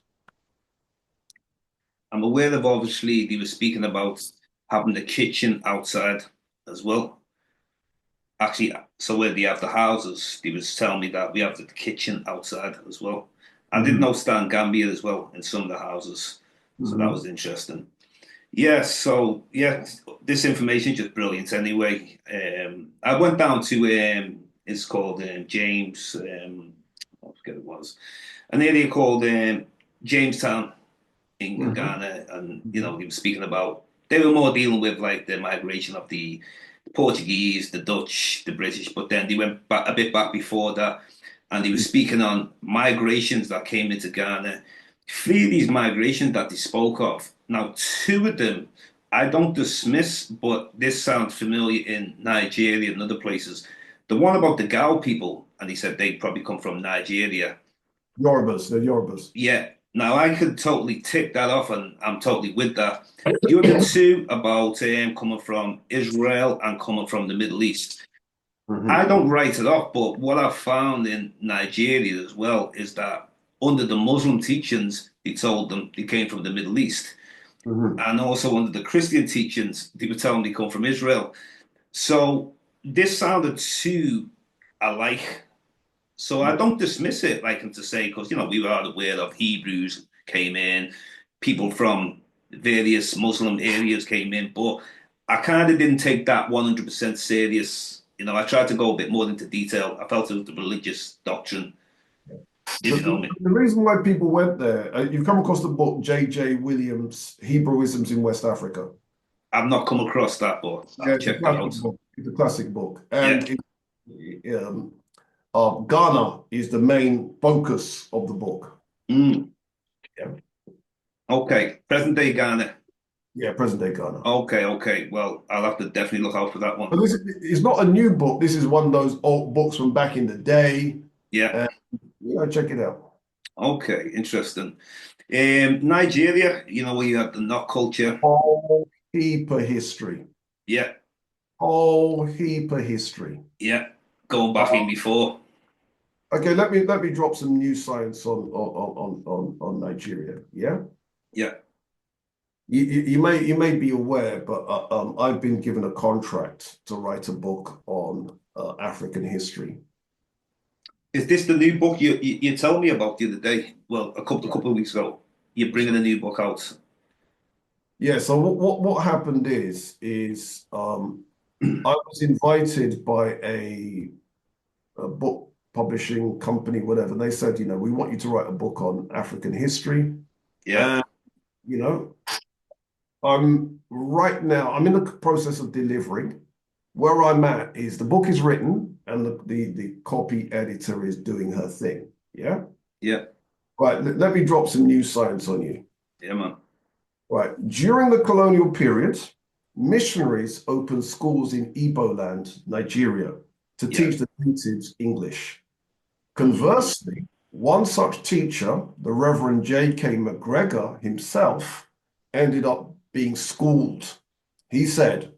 I'm aware of obviously they were speaking about having the kitchen outside as well. Actually, so where they have the houses, they was telling me that we have the kitchen outside as well. I didn't Mhm, know Stan Gambia as well in some of the houses, so that mhm. was interesting. Yeah, so yeah, this information is just brilliant anyway. I went down to it's called James, I forget it was, an area called Jamestown in Mhm, Ghana, and mhm. he was speaking about they were more dealing with like the migration of the Portuguese, the Dutch, the British, but then they went back a bit back before that, and he was speaking on migrations that came into Ghana. Three of these migrations that they spoke of. Now, two of them I don't dismiss, but this sounds familiar in Nigeria and other places. The one about the Gao people, and he said they probably come from Nigeria. Yorubas, they're Yorubas. Yeah. Now I could totally tick that off, and I'm totally with that. The other two about coming from Israel and coming from the Middle East. I Mhm, don't write it off, but what I've found in Nigeria as well is that under the Muslim teachings, they told them they came from the Middle East. mhm. And also under the Christian teachings, they were telling them they come from Israel. So this sounded too alike. So I Yeah. don't dismiss it, like and to say, because we were aware of Hebrews came in, people from various Muslim areas came in, but I kind of didn't take that 100% serious. I tried to go a bit more into detail. I felt it was the religious doctrine, if The, you know the, me. the reason why people went there, you've come across the book J.J. Williams, Hebrewisms in West Africa. I've not come across that, but Yeah, I'll it's a check that classic out. book. It's a classic book. Yeah, Ghana is the main focus of the book. mm, Yeah, okay. Present day Ghana. yeah, present day Ghana. Okay, okay. Well, I'll have to definitely look out for that one. But this is not a new book. This is one of those old books from back in the day. Yeah. Uh, check it out. Okay, interesting. Nigeria, where you have the knock culture. Whole heap of history. Yeah, Whole heap of history. yeah. Going back in Uh, before. okay, let me drop some new science on Nigeria. Yeah. Yeah. You may be aware, but I've been given a contract to write a book on African history. Is this the new book you told me about the other day? Well, a couple Yeah, couple of weeks ago. You're that's bringing a right. new book out. Yeah. So what happened is I was invited by a book publishing company, whatever. They said, we want you to write a book on African history. Yeah, And, you know, I'm in the process of delivering. Where I'm at is the book is written and the copy editor is doing her thing. Yeah. yeah, Right. Let me drop some new science on you. yeah, man. Right. During the colonial period, missionaries opened schools in Igbo land, Nigeria, to Yeah. teach the natives English. Mm, Conversely, one such teacher, the Reverend J.K. McGregor himself, ended up being schooled. He said,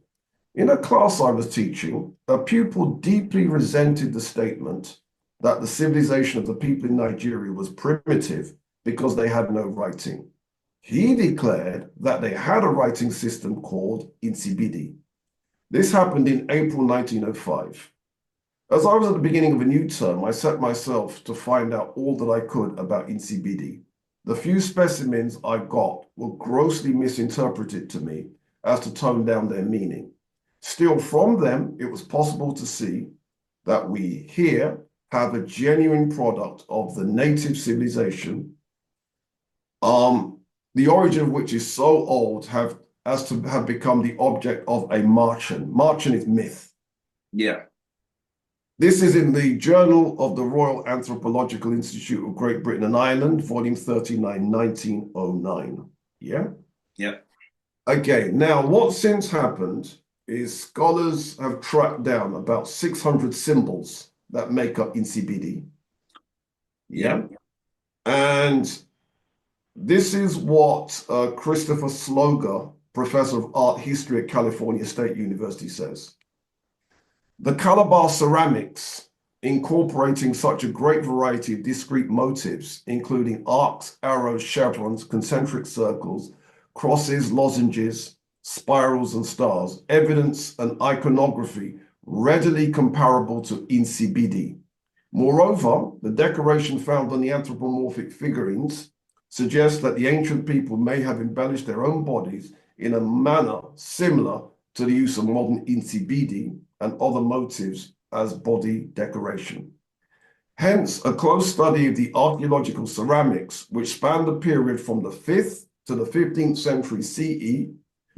in a class I was teaching, a pupil deeply resented the statement that the civilization of the people in Nigeria was primitive because they had no writing. He declared that they had a writing system called Insibidi. This happened in April 1905. As I was at the beginning of a new term, I set myself to find out all that I could about Insibidi. The few specimens I got were grossly misinterpreted to me as to tone down their meaning. Still, from them, it was possible to see that we here have a genuine product of the native civilization, um, the origin of which is so old as to have become the object of a Martian. Martian is myth. yeah. This is in the Journal of the Royal Anthropological Institute of Great Britain and Ireland, volume 39, 1909. Yeah? Yeah. Okay, now what's since happened is scholars have tracked down about 600 symbols that make up Insibidi. Yeah. Yeah? And this is what Christopher Sloger, professor of art history at California State University, says. The Calabar ceramics, incorporating such a great variety of discrete motifs, including arcs, arrows, chevrons, concentric circles, crosses, lozenges, spirals, and stars, evidence and iconography readily comparable to Insibidi. Moreover, the decoration found on the anthropomorphic figurines suggests that the ancient people may have embellished their own bodies in a manner similar to the use of modern insibidi and other motives as body decoration. Hence, a close study of the archaeological ceramics, which span the period from the 5th to the 15th century CE,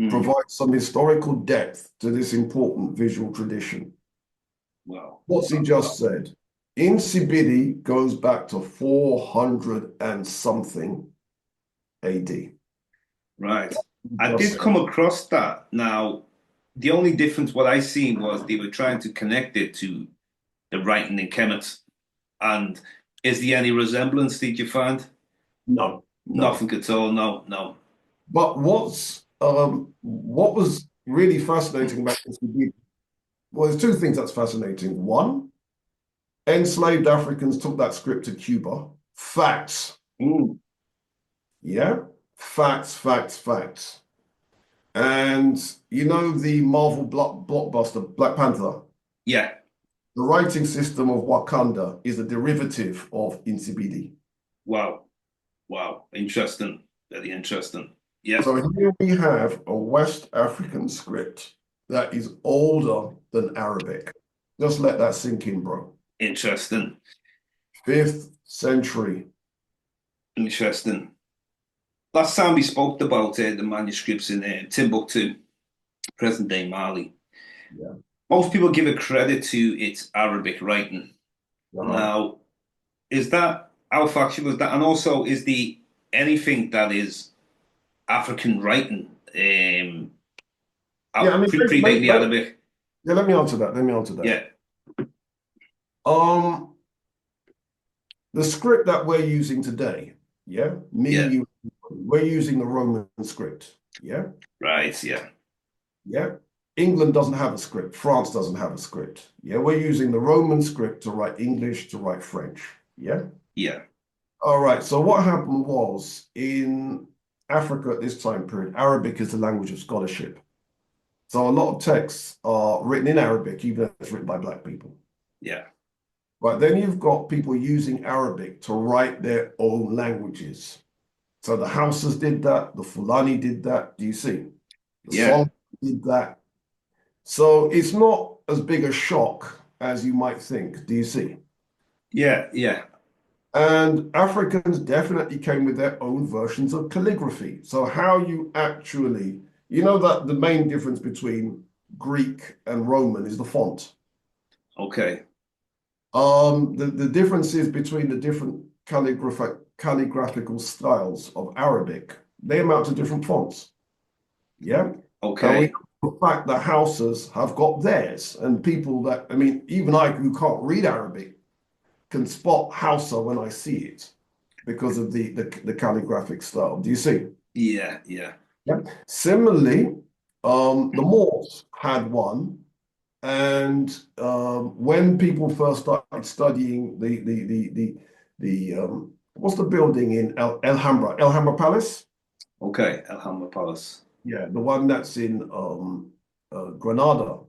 provides some historical depth to this important visual tradition. Wow. What's he just said? Insibidi goes back to 400 and something AD. Right. I did come across that. Now, the only difference what I seen was they were trying to connect it to the writing in Kemet. And is there any resemblance did you find? No, no. Nothing at all. No, no. But what was really fascinating about Insibidi, well, there's two things that's fascinating. One, enslaved Africans took that script to Cuba. Facts. Yeah, facts, facts, facts. And you know the Marvel blockbuster Black Panther? Yeah. The writing system of Wakanda is a derivative of Insibidi. Wow. Wow. Interesting. Very interesting. Yeah. So here we have a West African script that is older than Arabic. Just let that sink in, bro. Interesting. 5th century. Interesting. Last time we spoke about the manuscripts in Timbuktu, present day Mali. Yeah. Most people give it credit to its Arabic writing. Now, is that how factual is that? And also, is the anything that is African writing Yeah, I mean, predate the Arabic? yeah, let me answer that. Let me answer that. Yeah. The script that we're using today, yeah, you, we're using the Roman script, yeah? Right, yeah. Yeah. England doesn't have a script. France doesn't have a script. Yeah, we're using the Roman script to write English, to write French. Yeah? Yeah. All right, so what happened was in Africa at this time period, Arabic is the language of scholarship. So a lot of texts are written in Arabic, even if it's written by Black people. Yeah. But then you've got people using Arabic to write their own languages. So the Hausas did that, the Fulani did that. Do you see? The Song did that. So it's not as big a shock as you might think. Do you see? Yeah, yeah. And Africans definitely came with their own versions of calligraphy. So how you actually, you know that the main difference between Greek and Roman is the font. Okay. The differences between the different calligraphical styles of Arabic, they amount to different fonts. Yeah. Okay. The fact that Hausas have got theirs, and people that, I mean, even I who can't read Arabic can spot Hausa when I see it because of the calligraphic style. Do you see? Yeah, yeah. Yeah. Similarly, the Moors had one, and when people first started studying the what's the building in Alhambra Palace? Okay, Alhambra Palace. Yeah, the one that's in Granada.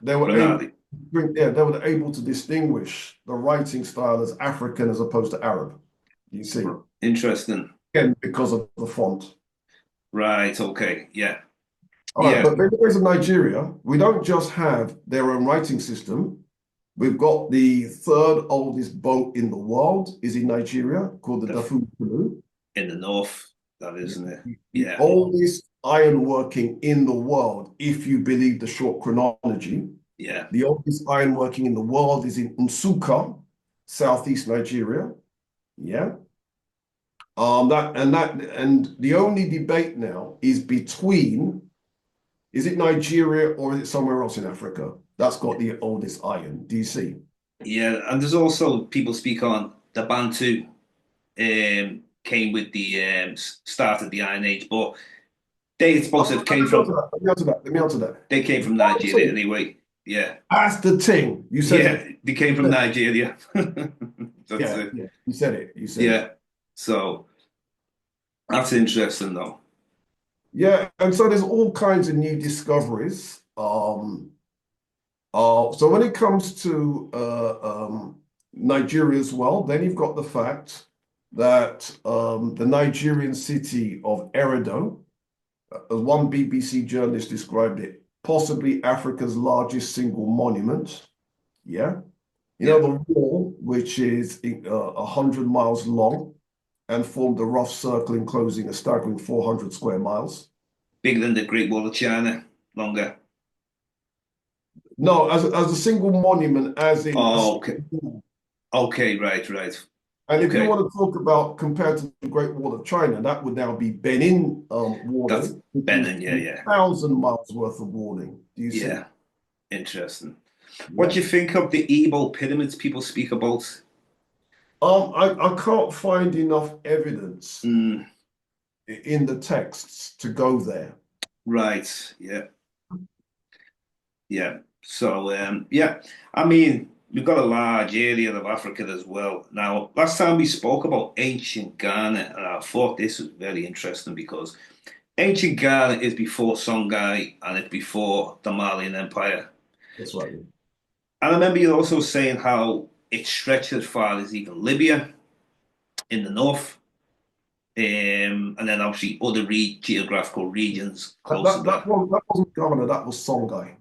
They were Granada. they were able to distinguish the writing style as African as opposed to Arab. You see, Interesting. again because of the font. Right. Okay. Yeah. All right, but in the case of Nigeria, we don't just have their own writing system. We've got the third oldest boat in the world is in Nigeria called the Dafun. In the north, that isn't it? The oldest ironworking in the world, if you believe the short chronology. Yeah. The oldest ironworking in the world is in Nsukka, southeast Nigeria. Yeah. And the only debate now is between, is it Nigeria or is it somewhere else in Africa that's got the oldest iron? Do you see? Yeah. And there's also people speak on the Bantu came with the start of the Iron Age, but they supposed to have Let came me answer from that. Let me answer that. Let me answer that. they came from Nigeria Bantu, anyway. Yeah. that's the thing. You said Yeah. it. They came from Nigeria. That's Yeah, it. yeah. You said it. You said it. Yeah. So that's interesting though. Yeah, and so there's all kinds of new discoveries. So when it comes to Nigeria as well, then you've got the fact that the Nigerian city of Eredo, as one BBC journalist described it, possibly Africa's largest single monument. Yeah. You know, Yeah. the wall, which is 100 miles long and formed a rough circle enclosing a staggering 400 square miles. Bigger than the Great Wall of China, longer. No, as a single monument, as in a Oh, okay. single wall. Okay, right, right. And if you Okay. want to talk about compared to the Great Wall of China, that would now be Benin That's walling, which is Benin, yeah, yeah. 1,000 miles worth of walling. Do you see? Yeah. Interesting. What Yeah. do you think of the Igbo pyramids people speak about? I can't find enough evidence Mm, in the texts to go there. right. Yeah. Yeah. So, yeah. I mean, we've got a large area of Africa as well. Now, last time we spoke about ancient Ghana, and I thought this was very interesting because ancient Ghana is before Songhai and it's before the Malian Empire. That's right. And I remember you also saying how it stretched as far as even Libya in the north, and then obviously other geographical regions That, close to that, that, that. one, that wasn't Ghana, that was Songhai.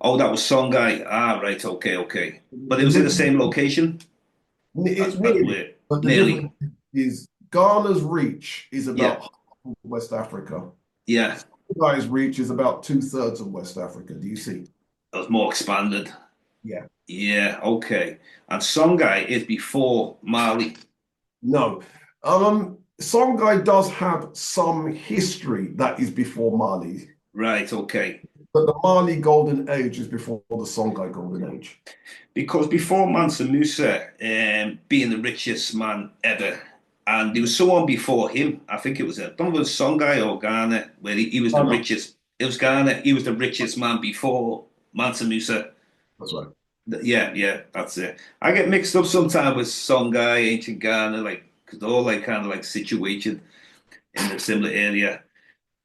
Oh, that was Songhai. Ah, right. Okay, okay. But it The was in the Libyan, same location it's as nearly, where but the difference nearly. is Ghana's reach is Yeah, about half of West Africa. yeah. Songai's reach is about two-thirds of West Africa. Do you see? It was more expanded. Yeah. Yeah, okay. And Songhai is before Mali. No. Songhai does have some history that is before Mali, Right, okay. but the Mali Golden Age is before the Songhai Golden Age. Because before Mansa Musa being the richest man ever, and there was someone before him, I think it was I don't know if it was Songhai or Ghana, where he was the Oh, no, richest. It was Ghana. He was the richest man before Mansa Musa. that's right. Yeah, yeah, that's it. I get mixed up sometimes with Songhai, ancient Ghana, like because they're all like kind of like situated in a similar area. Yeah,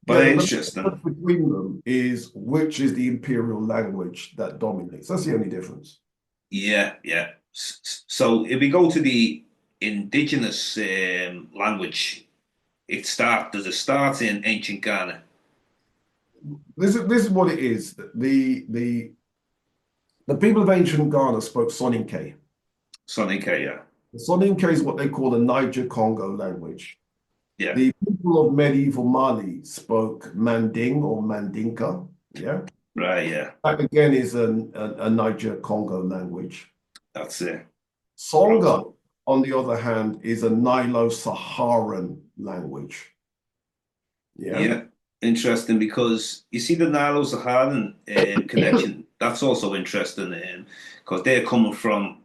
But the interesting. difference between them is which is the imperial language that dominates. That's the only difference. Yeah, yeah. So if we go to the indigenous language, does it start in ancient Ghana? This is what it is. The people of ancient Ghana spoke Soninke. Soninke, yeah. The Soninke is what they call the Niger-Congo language. Yeah. The people of medieval Mali spoke Manding or Mandinka. Yeah. Right, yeah. That again is a Niger-Congo language. That's it. Songa, Right. on the other hand, is a Nilo-Saharan language. Yeah. Yeah. Interesting because you see the Nilo-Saharan connection. That's also interesting because they're coming from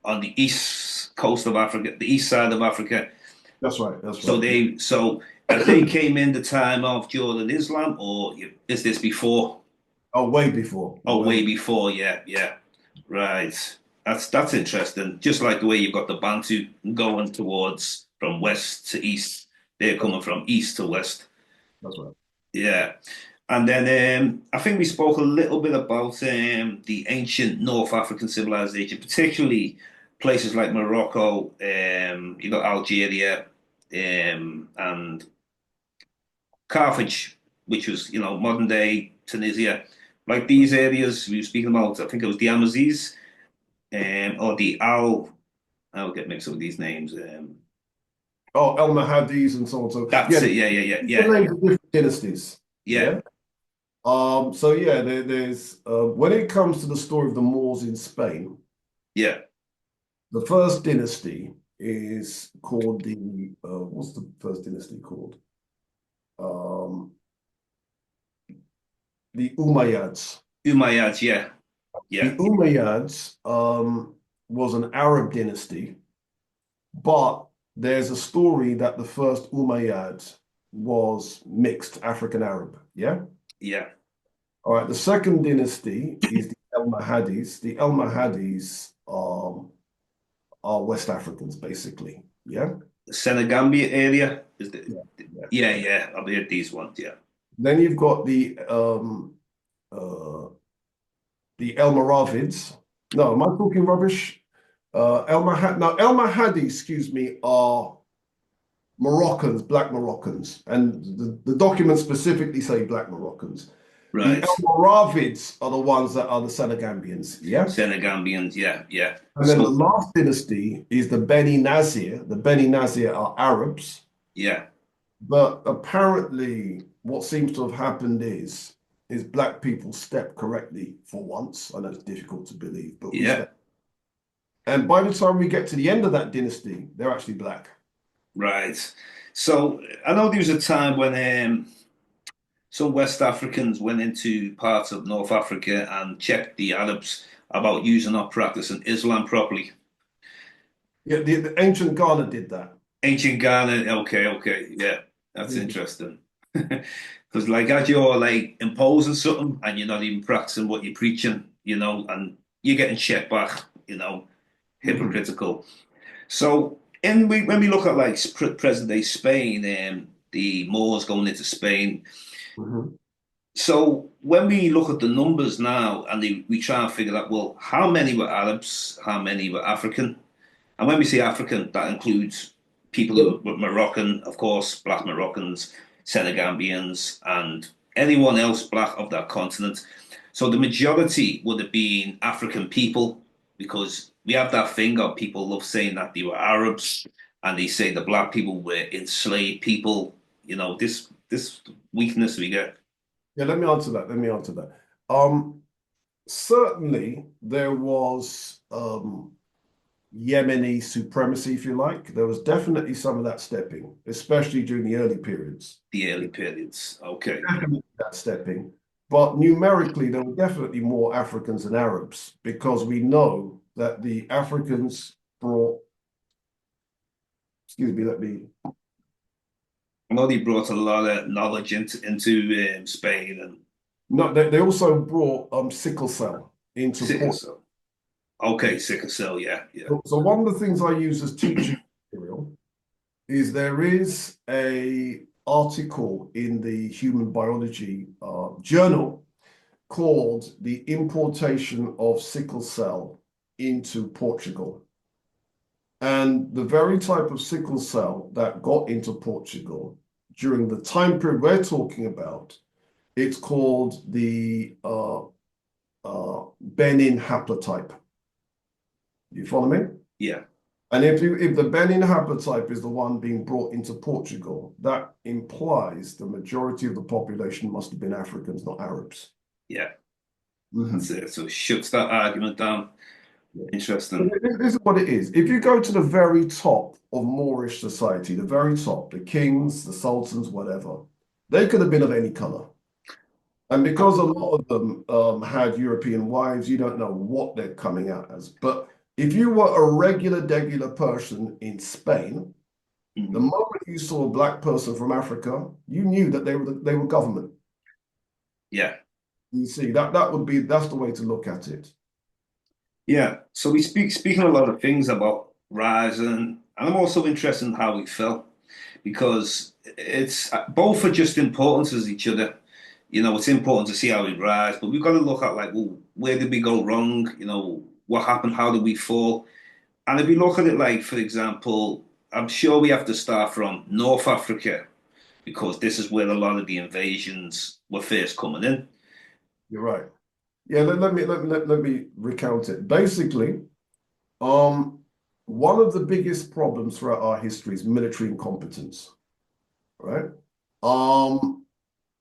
on the east coast of Africa, the east side of Africa. That's right. That's So right. Yeah. as they came in the time of Jordan Islam, or is this before? Oh, way before. Oh, way Way. before. Yeah, yeah. Right. That's interesting. Just like the way you've got the Bantu going towards from west to east, they're coming from east to west. That's right. Yeah. And then I think we spoke a little bit about the ancient North African civilization, particularly places like Morocco, you got Algeria, and Carthage, which was, modern day Tunisia. Like these areas we were speaking about, I think it was the Amazigh, or the I'll get mixed up with these names. Oh, El Mahadis and so on. So That's yeah, it. Yeah, yeah, yeah, the yeah, names of different dynasties. yeah. Yeah. So yeah, there's when it comes to the story of the Moors in Spain, Yeah. the first dynasty is called the what's the first dynasty called? Um, the Umayyads. Umayyads, yeah. The Yeah. Umayyads was an Arab dynasty, but there's a story that the first Umayyad was mixed African Arab. Yeah. Yeah. All right. The second dynasty is the Almohades. The Almohades are West Africans, basically. Yeah. Senegambia area is the Yeah. Yeah. yeah, Yeah. yeah. I've heard these ones, yeah. Then you've got uh, the Almoravids. No, am I talking rubbish? El Mahdi, excuse me, are Moroccans, black Moroccans, and the documents specifically say black Moroccans. The Right. Almoravids are the ones that are the Senegambians, yeah? Senegambians, yeah, yeah. And then the So last dynasty is the Beni Nazir. The Beni Nazir are Arabs, yeah, but apparently what seems to have happened is black people stepped correctly for once. I know it's difficult to believe, but we yeah, stepped. And by the time we get to the end of that dynasty, they're actually black. right. So I know there was a time when some West Africans went into parts of North Africa and checked the Arabs about using or practicing Islam properly. Yeah, the ancient Ghana did that. Ancient Ghana, okay, okay, yeah, that's Mhm. interesting. Because like as you're like imposing something and you're not even practicing what you're preaching, and you're getting checked back, Mhm. hypocritical. So when we look at like present day Spain, the Moors going into Spain. Mhm. So when we look at the numbers now and we try and figure out, well, how many were Arabs, how many were African? And when we say African, that includes people Yeah. who were Moroccan, of course, black Moroccans, Senegambians, and anyone else black of that continent. So the majority would have been African people because we have that thing of people love saying that they were Arabs and they say the black people were enslaved people. This weakness we get. Yeah, let me answer that. Let me answer that. Certainly there was Yemeni supremacy, if you like. There was definitely some of that stepping, especially during the early periods. The early periods. Okay. Definitely that stepping. But numerically, there were definitely more Africans than Arabs because we know that the Africans brought, excuse me, let me, I know they brought a lot of knowledge into Spain and no, they also brought sickle cell into sickle Port. cell. Okay, sickle cell. Yeah, yeah, So one of the things I use as teaching material is there is a article in the Human Biology journal called The Importation of Sickle Cell into Portugal. And the very type of sickle cell that got into Portugal during the time period we're talking about, it's called the Benin haplotype. You follow me? yeah, And if the Benin haplotype is the one being brought into Portugal, that implies the majority of the population must have been Africans, not Arabs. yeah. That's Mhm. it. So it shuts that argument down. Yeah. Interesting. This is what it is. If you go to the very top of Moorish society, the very top, the kings, the sultans, whatever, they could have been of any color. And because a lot of them had European wives, you don't know what they're coming out as. But if you were a regular person in Spain, the Mhm. moment you saw a black person from Africa, you knew that they were government. Yeah, You see, that's the way to look at it. yeah. So we speaking a lot of things about rising, and I'm also interested in how we felt because it's both are just important as each other. It's important to see how we rise, but we've got to look at like, well, where did we go wrong? What happened? How did we fall? And if we look at it like, for example, I'm sure we have to start from North Africa because this is where a lot of the invasions were first coming in. You're right. Yeah, let me recount it. Basically, um, one of the biggest problems throughout our history is military incompetence, right? Um,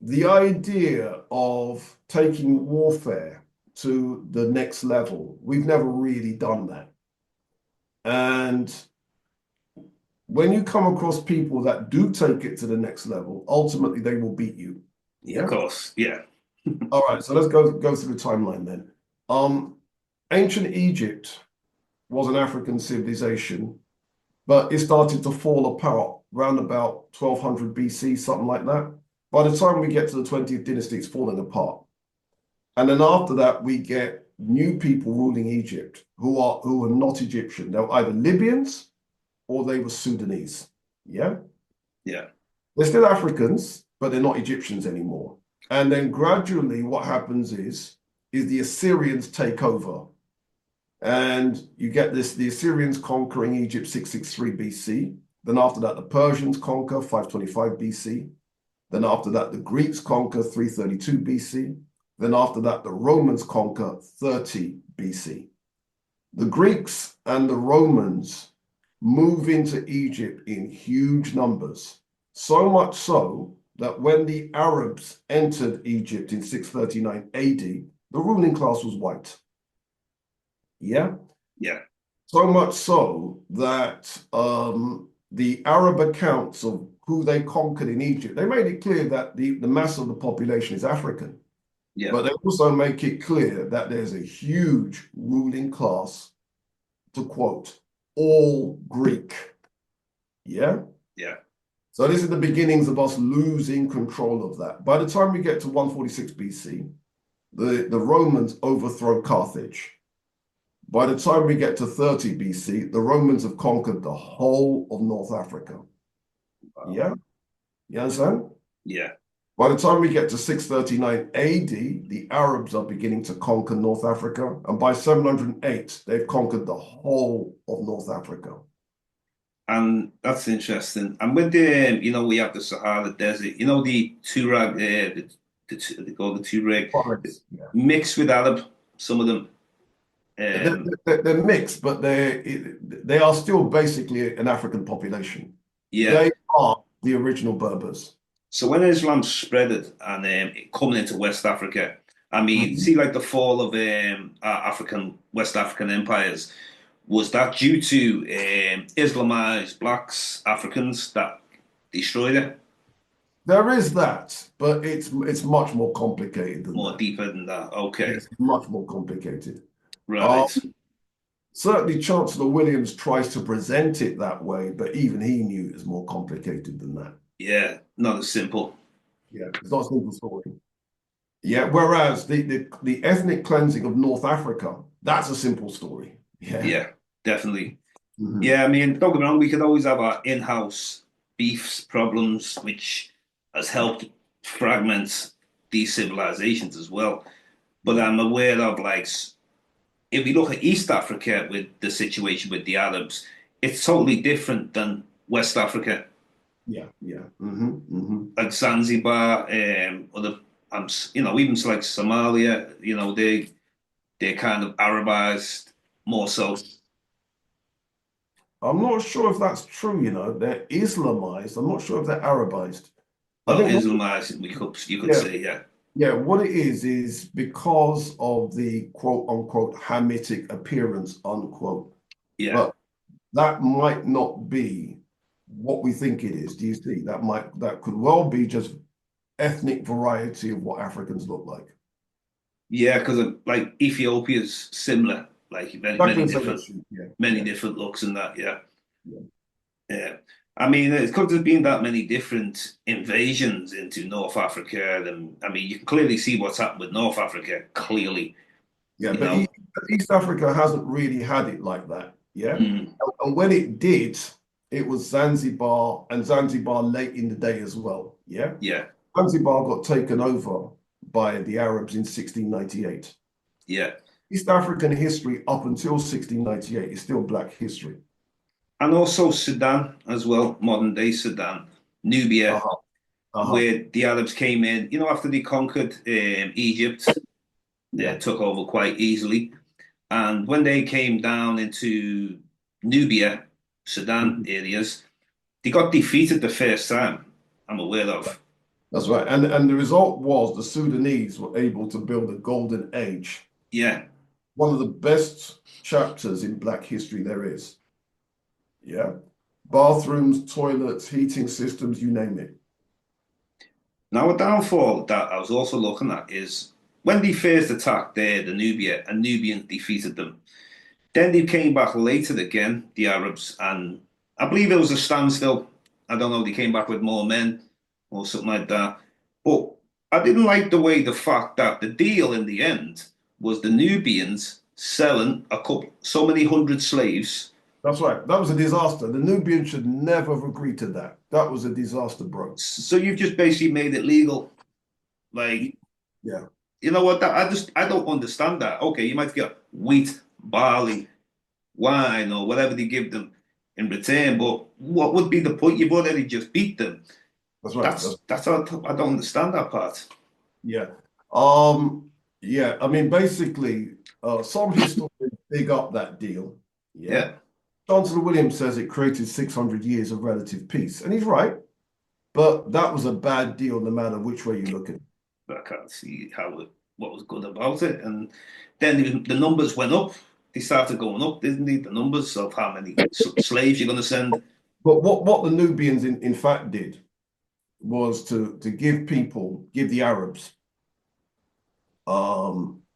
the idea of taking warfare to the next level, we've never really done that. And when you come across people that do take it to the next level, ultimately they will beat you. Of Yeah. course. Yeah. All right. So let's go through the timeline then. Um, Ancient Egypt was an African civilization, but it started to fall apart around about 1200 BC, something like that. By the time we get to the 20th dynasty, it's falling apart. And then after that, we get new people ruling Egypt who are not Egyptian. They're either Libyans or they were Sudanese. Yeah. Yeah. They're still Africans, but they're not Egyptians anymore. And then gradually what happens is the Assyrians take over. And you get this, the Assyrians conquering Egypt 663 BC. Then after that, the Persians conquer 525 BC. Then after that, the Greeks conquer 332 BC. Then after that, the Romans conquer 30 BC. The Greeks and the Romans move into Egypt in huge numbers, so much so that when the Arabs entered Egypt in 639 AD, the ruling class was white. Yeah. Yeah. So much so that the Arab accounts of who they conquered in Egypt, they made it clear that the mass of the population is African, Yeah. but they also make it clear that there's a huge ruling class, to quote, all Greek. Yeah. Yeah. So this is the beginnings of us losing control of that. By the time we get to 146 BC, the Romans overthrow Carthage. By the time we get to 30 BC, the Romans have conquered the whole of North Africa. Wow. Yeah? You understand? Yeah. By the time we get to 639 AD, the Arabs are beginning to conquer North Africa. And by 708, they've conquered the whole of North Africa. And that's interesting. And with we have the Sahara Desert, the Turag, they call the Turag, Forests, yeah. mixed with Arab, some of them. They're, Um, they're mixed, but they are still basically an African population. yeah. They are the original Berbers. So when Islam spread it and coming into West Africa, I mean, Mhm. see, like the fall of West African empires, was that due to Islamized blacks, Africans that destroyed it? There is that, but it's much more complicated than More that. deeper than that. Okay. It's much more complicated. Um, Right. Certainly, Chancellor Williams tries to present it that way, but even he knew it was more complicated than that. Yeah. Not as simple. Yeah, it's not a simple story. Yeah, whereas the ethnic cleansing of North Africa, that's a simple story. Yeah. Yeah. Definitely. Mhm. Yeah. I mean, don't get me wrong. We could always have our in-house beefs problems, which has helped fragment these civilizations as well. But Yeah, I'm aware of if you look at East Africa with the situation with the Arabs, it's totally different than West Africa. yeah, yeah. Like Zanzibar, other, even like Somalia, they're kind of Arabized more so. I'm not sure if that's true, They're Islamized. I'm not sure if they're Arabized. I Well, think what, Islamized, you could yeah, say, yeah, yeah, what it is because of the quote unquote Hamitic appearance, unquote. yeah, But that might not be what we think it is. Do you see? That could well be just ethnic variety of what Africans look like. yeah, because like Ethiopia's similar, like Exactly the same issue. Yeah, many yeah, different looks in that, yeah. yeah. Yeah. I mean, it's because there's been that many different invasions into North Africa. And I mean, you can clearly see what's happened with North Africa, clearly, Yeah, you but know. East Africa hasn't really had it like that. Yeah. Mm, And when it did, it was Zanzibar and Zanzibar late in the day as well. Yeah. yeah, Zanzibar got taken over by the Arabs in 1698. yeah. East African history up until 1698 is still black history. And also Sudan as well, modern day Sudan, Nubia, Uh-huh. Uh-huh. where the Arabs came in, after they conquered Egypt, Yeah. took over quite easily. And when they came down into Nubia, Sudan Mhm. areas, they got defeated the first time, I'm aware of. That's right. And the result was the Sudanese were able to build a golden age. Yeah. One of the best chapters in Black history there is. Yeah. Bathrooms, toilets, heating systems, you name it. Now, a downfall that I was also looking at is when they first attacked the Nubia, and Nubians defeated them. Then they came back later again, the Arabs, and I believe it was a standstill. I don't know, they came back with more men or something like that. But I didn't like the way the fact that the deal in the end was the Nubians selling so many hundred slaves. That's right. That was a disaster. The Nubians should never have agreed to that. That was a disaster, bro. So you've just basically made it legal. Like, Yeah. you know what? I don't understand that. Okay, you might get wheat, barley, wine, or whatever they give them in return, but what would be the point? You've already just beat them. That's right. That's how I don't understand that part. Yeah. Um, yeah, I mean, basically, some historians big up that deal. Yeah. Yeah, Chancellor Williams says it created 600 years of relative peace. And he's right, but that was a bad deal no matter which way you look at it. I can't see what was good about it. And then the numbers went up. They started going up, didn't they? The numbers of how many slaves you're going to send. But what the Nubians in fact did was to give the Arabs,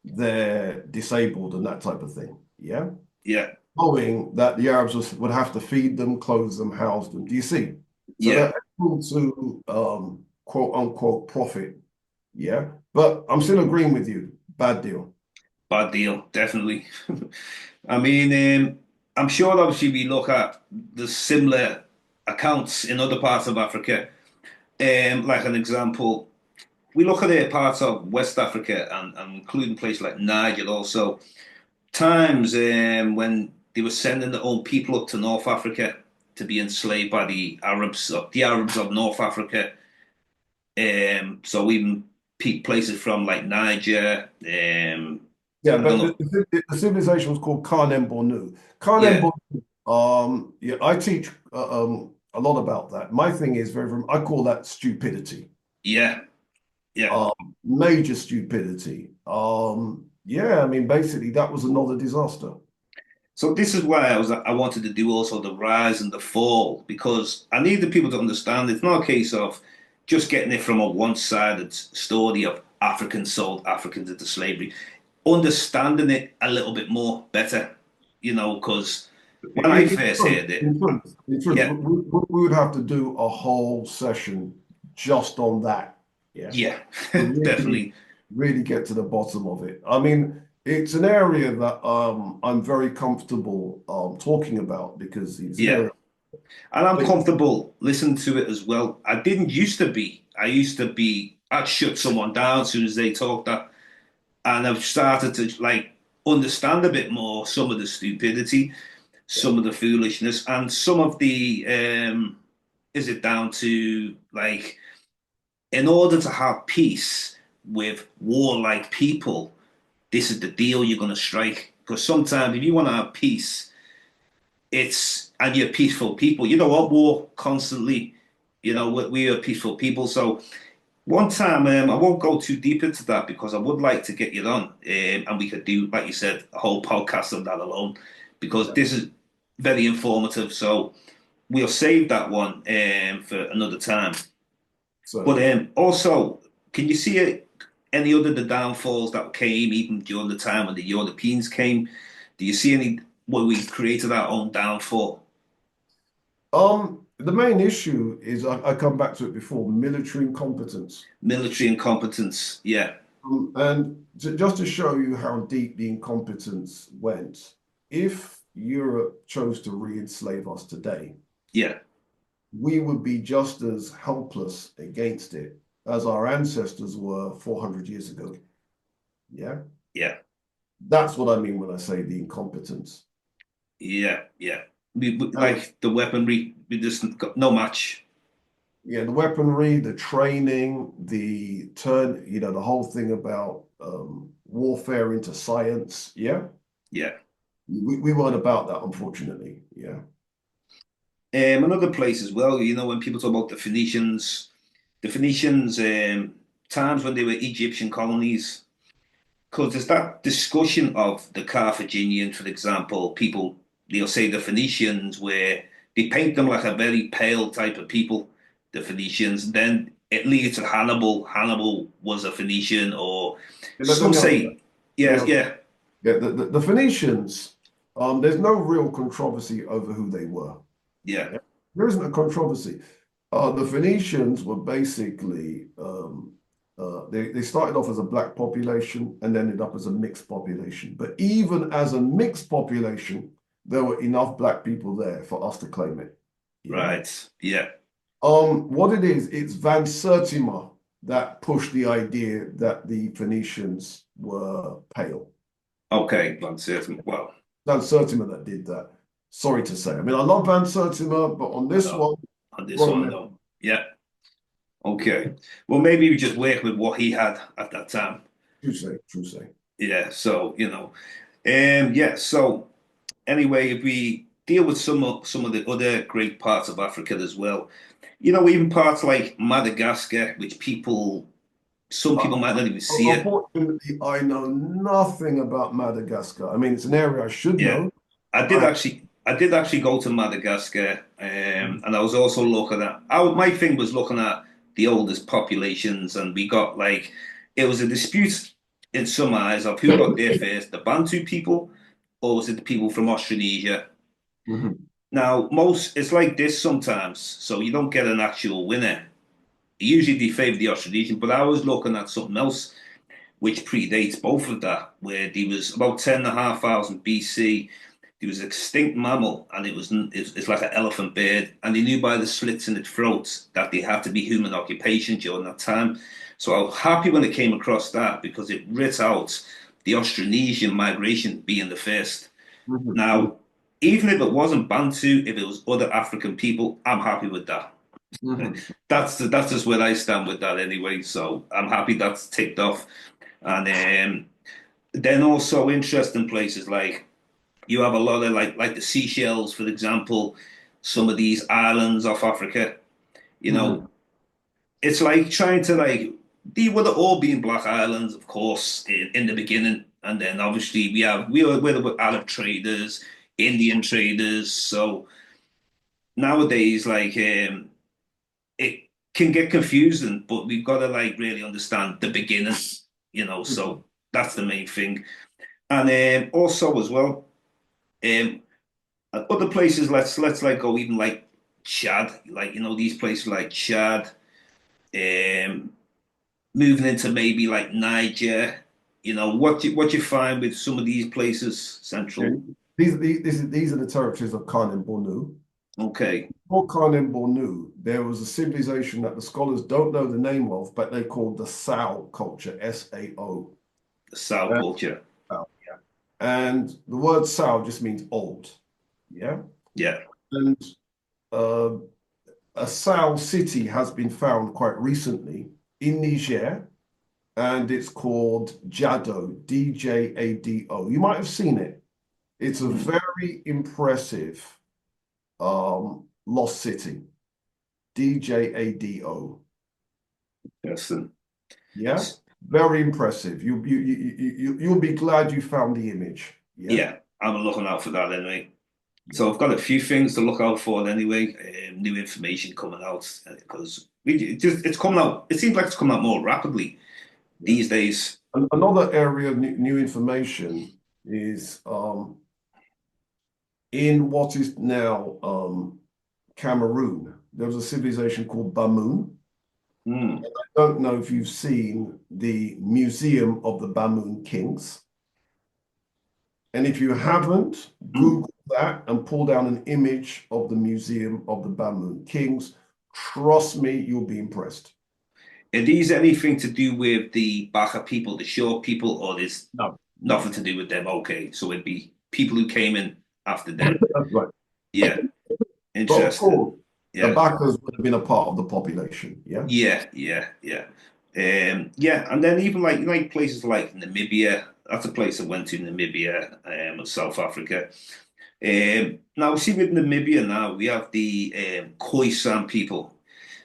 they're disabled and that type of thing. Yeah. Yeah, Knowing that the Arabs would have to feed them, clothe them, house them. Do you see? So yeah, they're able to quote unquote profit. Yeah. But I'm still agreeing with you. Bad deal. bad deal, definitely. I mean, I'm sure obviously we look at the similar accounts in other parts of Africa. Like an example, we look at the parts of West Africa and including places like Niger also, times when they were sending their own people up to North Africa to be enslaved by the Arabs of North Africa. So even places from like Niger, Yeah, I don't but know. the civilization was called Kanem Bornu. Kanem Yeah, Bornu, yeah, I teach a lot about that. My thing is I call that stupidity. yeah, yeah. Um, Major stupidity. Yeah, I mean, basically, that was another disaster. So this is why I wanted to do also the rise and the fall because I need the people to understand it's not a case of just getting it from a one-sided story of Africans sold Africans into slavery, understanding it a little bit more better, because when I first heard it, In truth, yeah, we would have to do a whole session just on that. Yeah, yeah, to really, definitely, really get to the bottom of it. I mean, it's an area that I'm very comfortable talking about because it's an yeah. area. And I'm But comfortable listening to it as well. I didn't used to be. I'd shut someone down as soon as they talked that. And I've started to like understand a bit more some of the stupidity, yeah, some of the foolishness, and some of the is it down to like in order to have peace with warlike people, this is the deal you're going to strike. Because sometimes if you want to have peace, and you're peaceful people. You know what? War constantly. yeah. We are peaceful people. So one time, I won't go too deep into that because I would like to get you on, and we could do, like you said, a whole podcast on that alone, because Yeah. this is very informative. So we'll save that one for another time. But Certainly. also, can you see any other the downfalls that came even during the time when the Europeans came? Do you see any where we created our own downfall? The main issue is I come back to it before military incompetence. Military incompetence. Yeah, And just to show you how deep the incompetence went, if Europe chose to re-enslave us today, yeah, we would be just as helpless against it as our ancestors were 400 years ago. Yeah, yeah, that's what I mean when I say the incompetence. yeah. And Like the weaponry, we just got no match. yeah, the weaponry, the training, the whole thing about warfare into science. Yeah, Yeah. we weren't about that, unfortunately. Yeah. Another place as well, when people talk about the Phoenicians, the Phoenicians, times when they were Egyptian colonies, because there's that discussion of the Carthaginians, for example, people, they'll say the Phoenicians, where they paint them like a very pale type of people, the Phoenicians. Then it leads to Hannibal. Hannibal was a Phoenician, or Let some me answer that. say, Let me yeah, answer. yeah, Yeah, the Phoenicians, there's no real controversy over who they were. yeah, Yeah. There isn't a controversy. The Phoenicians were basically they started off as a black population and ended up as a mixed population. But even as a mixed population, there were enough black people there for us to claim it. Yeah. right, yeah. What it is, it's Van Sertima that pushed the idea that the Phoenicians were pale. Okay, Van Sertima. Well, Van Sertima that did that. Sorry to say. I mean, I love Van Sertima, but on I this know. one, On this wrong one, method. though. Yeah. Okay. Well, maybe we just work with what he had at that time. True say, true say. Yeah. So, yeah. So anyway, if we deal with some of the other great parts of Africa as well, even parts like Madagascar, which some Uh, people might not even see it. Unfortunately, I know nothing about Madagascar. I mean, it's an area I should Yeah. know. I I did actually go to Madagascar, and I was also looking at. My thing was looking at the oldest populations, and we got like it was a dispute in some eyes of who got there first, the Bantu people, or was it the people from Australasia? Mhm. Now, most it's like this sometimes, so you don't get an actual winner. Usually they favour the Australasian, but I was looking at something else which predates both of that, where there was about 10,500 BC. There was an extinct mammal, and it's like an elephant bird, and they knew by the slits in its throat that they had to be human occupation during that time. So I was happy when it came across that because it writ out the Austronesian migration being the first. Mhm. Now, even if it wasn't Bantu, if it was other African people, I'm happy with that. Mhm. That's just where I stand with that anyway. So I'm happy that's ticked off. And then also interesting places like you have a lot of like the Seychelles, for example, some of these islands off Africa. You Mhm. know, it's like trying to like they would have all been black islands, of course, in the beginning, and then obviously we're the Arab traders, Indian traders. So nowadays, like it can get confusing, but we've got to like really understand the beginnings. Mhm. So that's the main thing, and also as well. Um, Other places, let's like go even like Chad, like these places like Chad, um, moving into maybe like Niger. What you find with some of these places, Yeah. Central. These are the territories of Khan and Bornu. Okay, Before Khan and Bornu, there was a civilization that the scholars don't know the name of, but they called the Sao culture, Sao. the South Uh, culture. Sao, yeah. And the word Sao just means old. Yeah. Yeah. And uh, a Sao city has been found quite recently in Niger, and it's called Jado, Djado. You might have seen it. It's a Hmm. very impressive lost city, Djado. Interesting. Yeah, very impressive. You'll be glad you found the image. Yeah. Yeah, I'm looking out for that anyway. So I've got a few things to look out for anyway. New information coming out because it's coming out. It seems like it's coming out more rapidly Yeah. these days. Another area of new information is in what is now Cameroon. There was a civilization called Bamoun. Hmm. I don't know if you've seen the Museum of the Bamoun Kings. And if you haven't, Hmm. Google that and pull down an image of the Museum of the Bamoun Kings. Trust me, you'll be impressed. Are these anything to do with the Baka people, the short people, or there's No, no, nothing to do with them? Okay, so it'd be people who came in after them. that's right. Yeah, But of interesting. course, the Yeah, Bakas would have been a part of the population. Yeah. yeah, yeah, yeah. Yeah, and then even like places like Namibia. That's a place I went to, Namibia, South Africa. Now, see with Namibia now, we have the Khoisan people.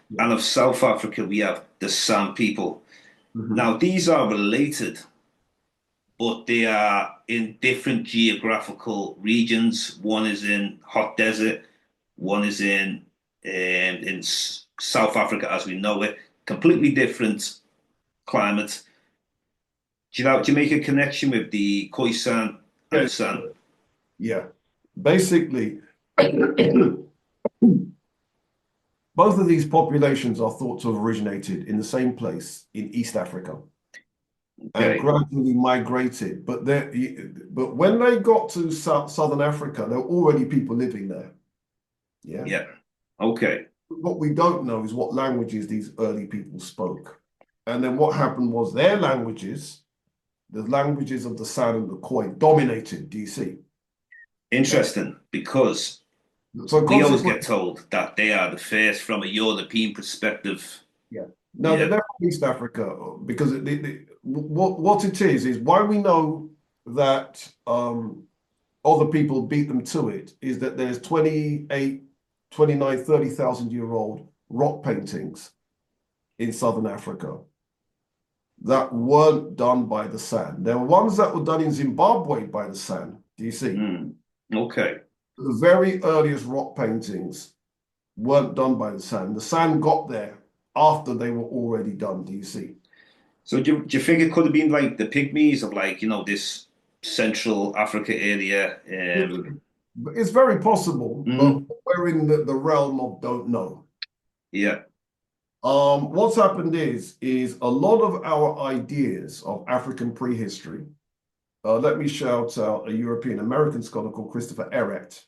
Yeah. And of South Africa, we have the San people. Mhm. Now, these are related, but they are in different geographical regions. One is in hot desert, one is in South Africa as we know it. Completely different climate. Do you make a connection with the Khoisan and Yeah. the San? Yeah. Basically, both of these populations are thought to have originated in the same place in East Africa and Okay. gradually migrated. But when they got to Southern Africa, there were already people living there. Yeah. Yeah. Okay. What we don't know is what languages these early people spoke. And then what happened was their languages, the languages of the San and the Khoi, dominated DC. Interesting, because So we always consequently, get told that they are the first from a European perspective. yeah. No, Yeah. they're from East Africa because what it is why we know that other people beat them to it is that there's 28, 29, 30,000-year-old rock paintings in Southern Africa that weren't done by the San. There were ones that were done in Zimbabwe by the San. Do you see? Mm. Okay. The very earliest rock paintings weren't done by the San. The San got there after they were already done. Do you see? So do you think it could have been like the pygmies of like, this Central Africa area? It's very possible, but Mhm. we're in the realm of don't know. Yeah. What's happened is a lot of our ideas of African prehistory. Let me shout out a European American scholar called Christopher Ehret.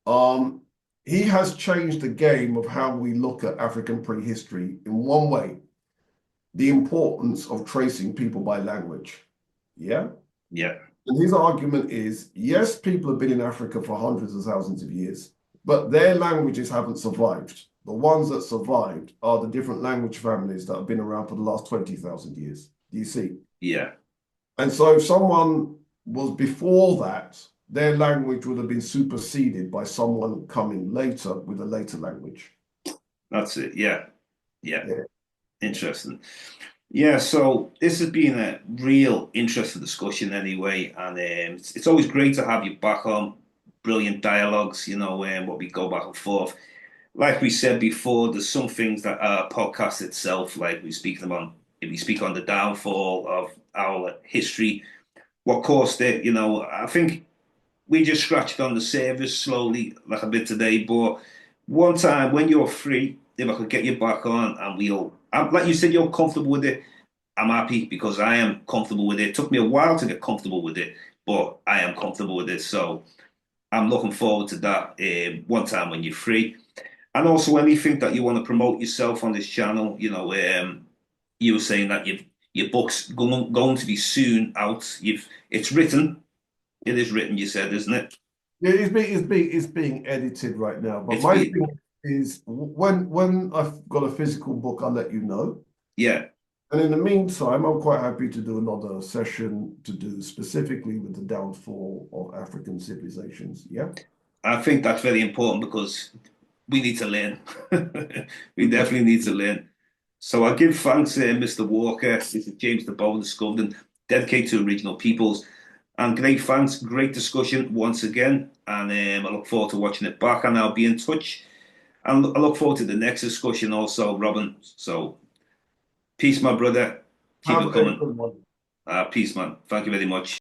Um, he has changed the game of how we look at African prehistory in one way, the importance of tracing people by language. Yeah. Yeah. And his argument is, yes, people have been in Africa for hundreds of thousands of years, but their languages haven't survived. The ones that survived are the different language families that have been around for the last 20,000 years. Do you see? Yeah. And so if someone was before that, their language would have been superseded by someone coming later with a later language. That's it. Yeah. Yeah. Yeah. Interesting. Yeah, so this has been a real interesting discussion anyway, and it's always great to have you back on. Brilliant dialogues, what we go back and forth. Like we said before, there's some things that our podcast itself, like if we speak on the downfall of our history, what caused it, I think we just scratched on the surface slowly, like a bit today. But one time when you're free, if I could get you back on and like you said, you're comfortable with it. I'm happy because I am comfortable with it. It took me a while to get comfortable with it, but I am comfortable with it. So I'm looking forward to that one time when you're free. And also anything that you want to promote yourself on this channel, you were saying that your book's going to be soon out. It's written. It is written, you said, isn't it? Yeah, it's being edited right now. But It's my be thing is when I've got a physical book, I'll let you know. Yeah. And in the meantime, I'm quite happy to do another session to do specifically with the downfall of African civilizations. Yeah. I think that's very important because we need to learn. We definitely need to learn. So I give thanks, Mr. Walker. This is James the Bowen discovered and dedicated to original peoples. And great thanks, great discussion once again. And I look forward to watching it back and I'll be in touch. And I look forward to the next discussion also, Robin. So peace, my brother. Keep Have it a coming. good one. Peace, man. Thank you very much.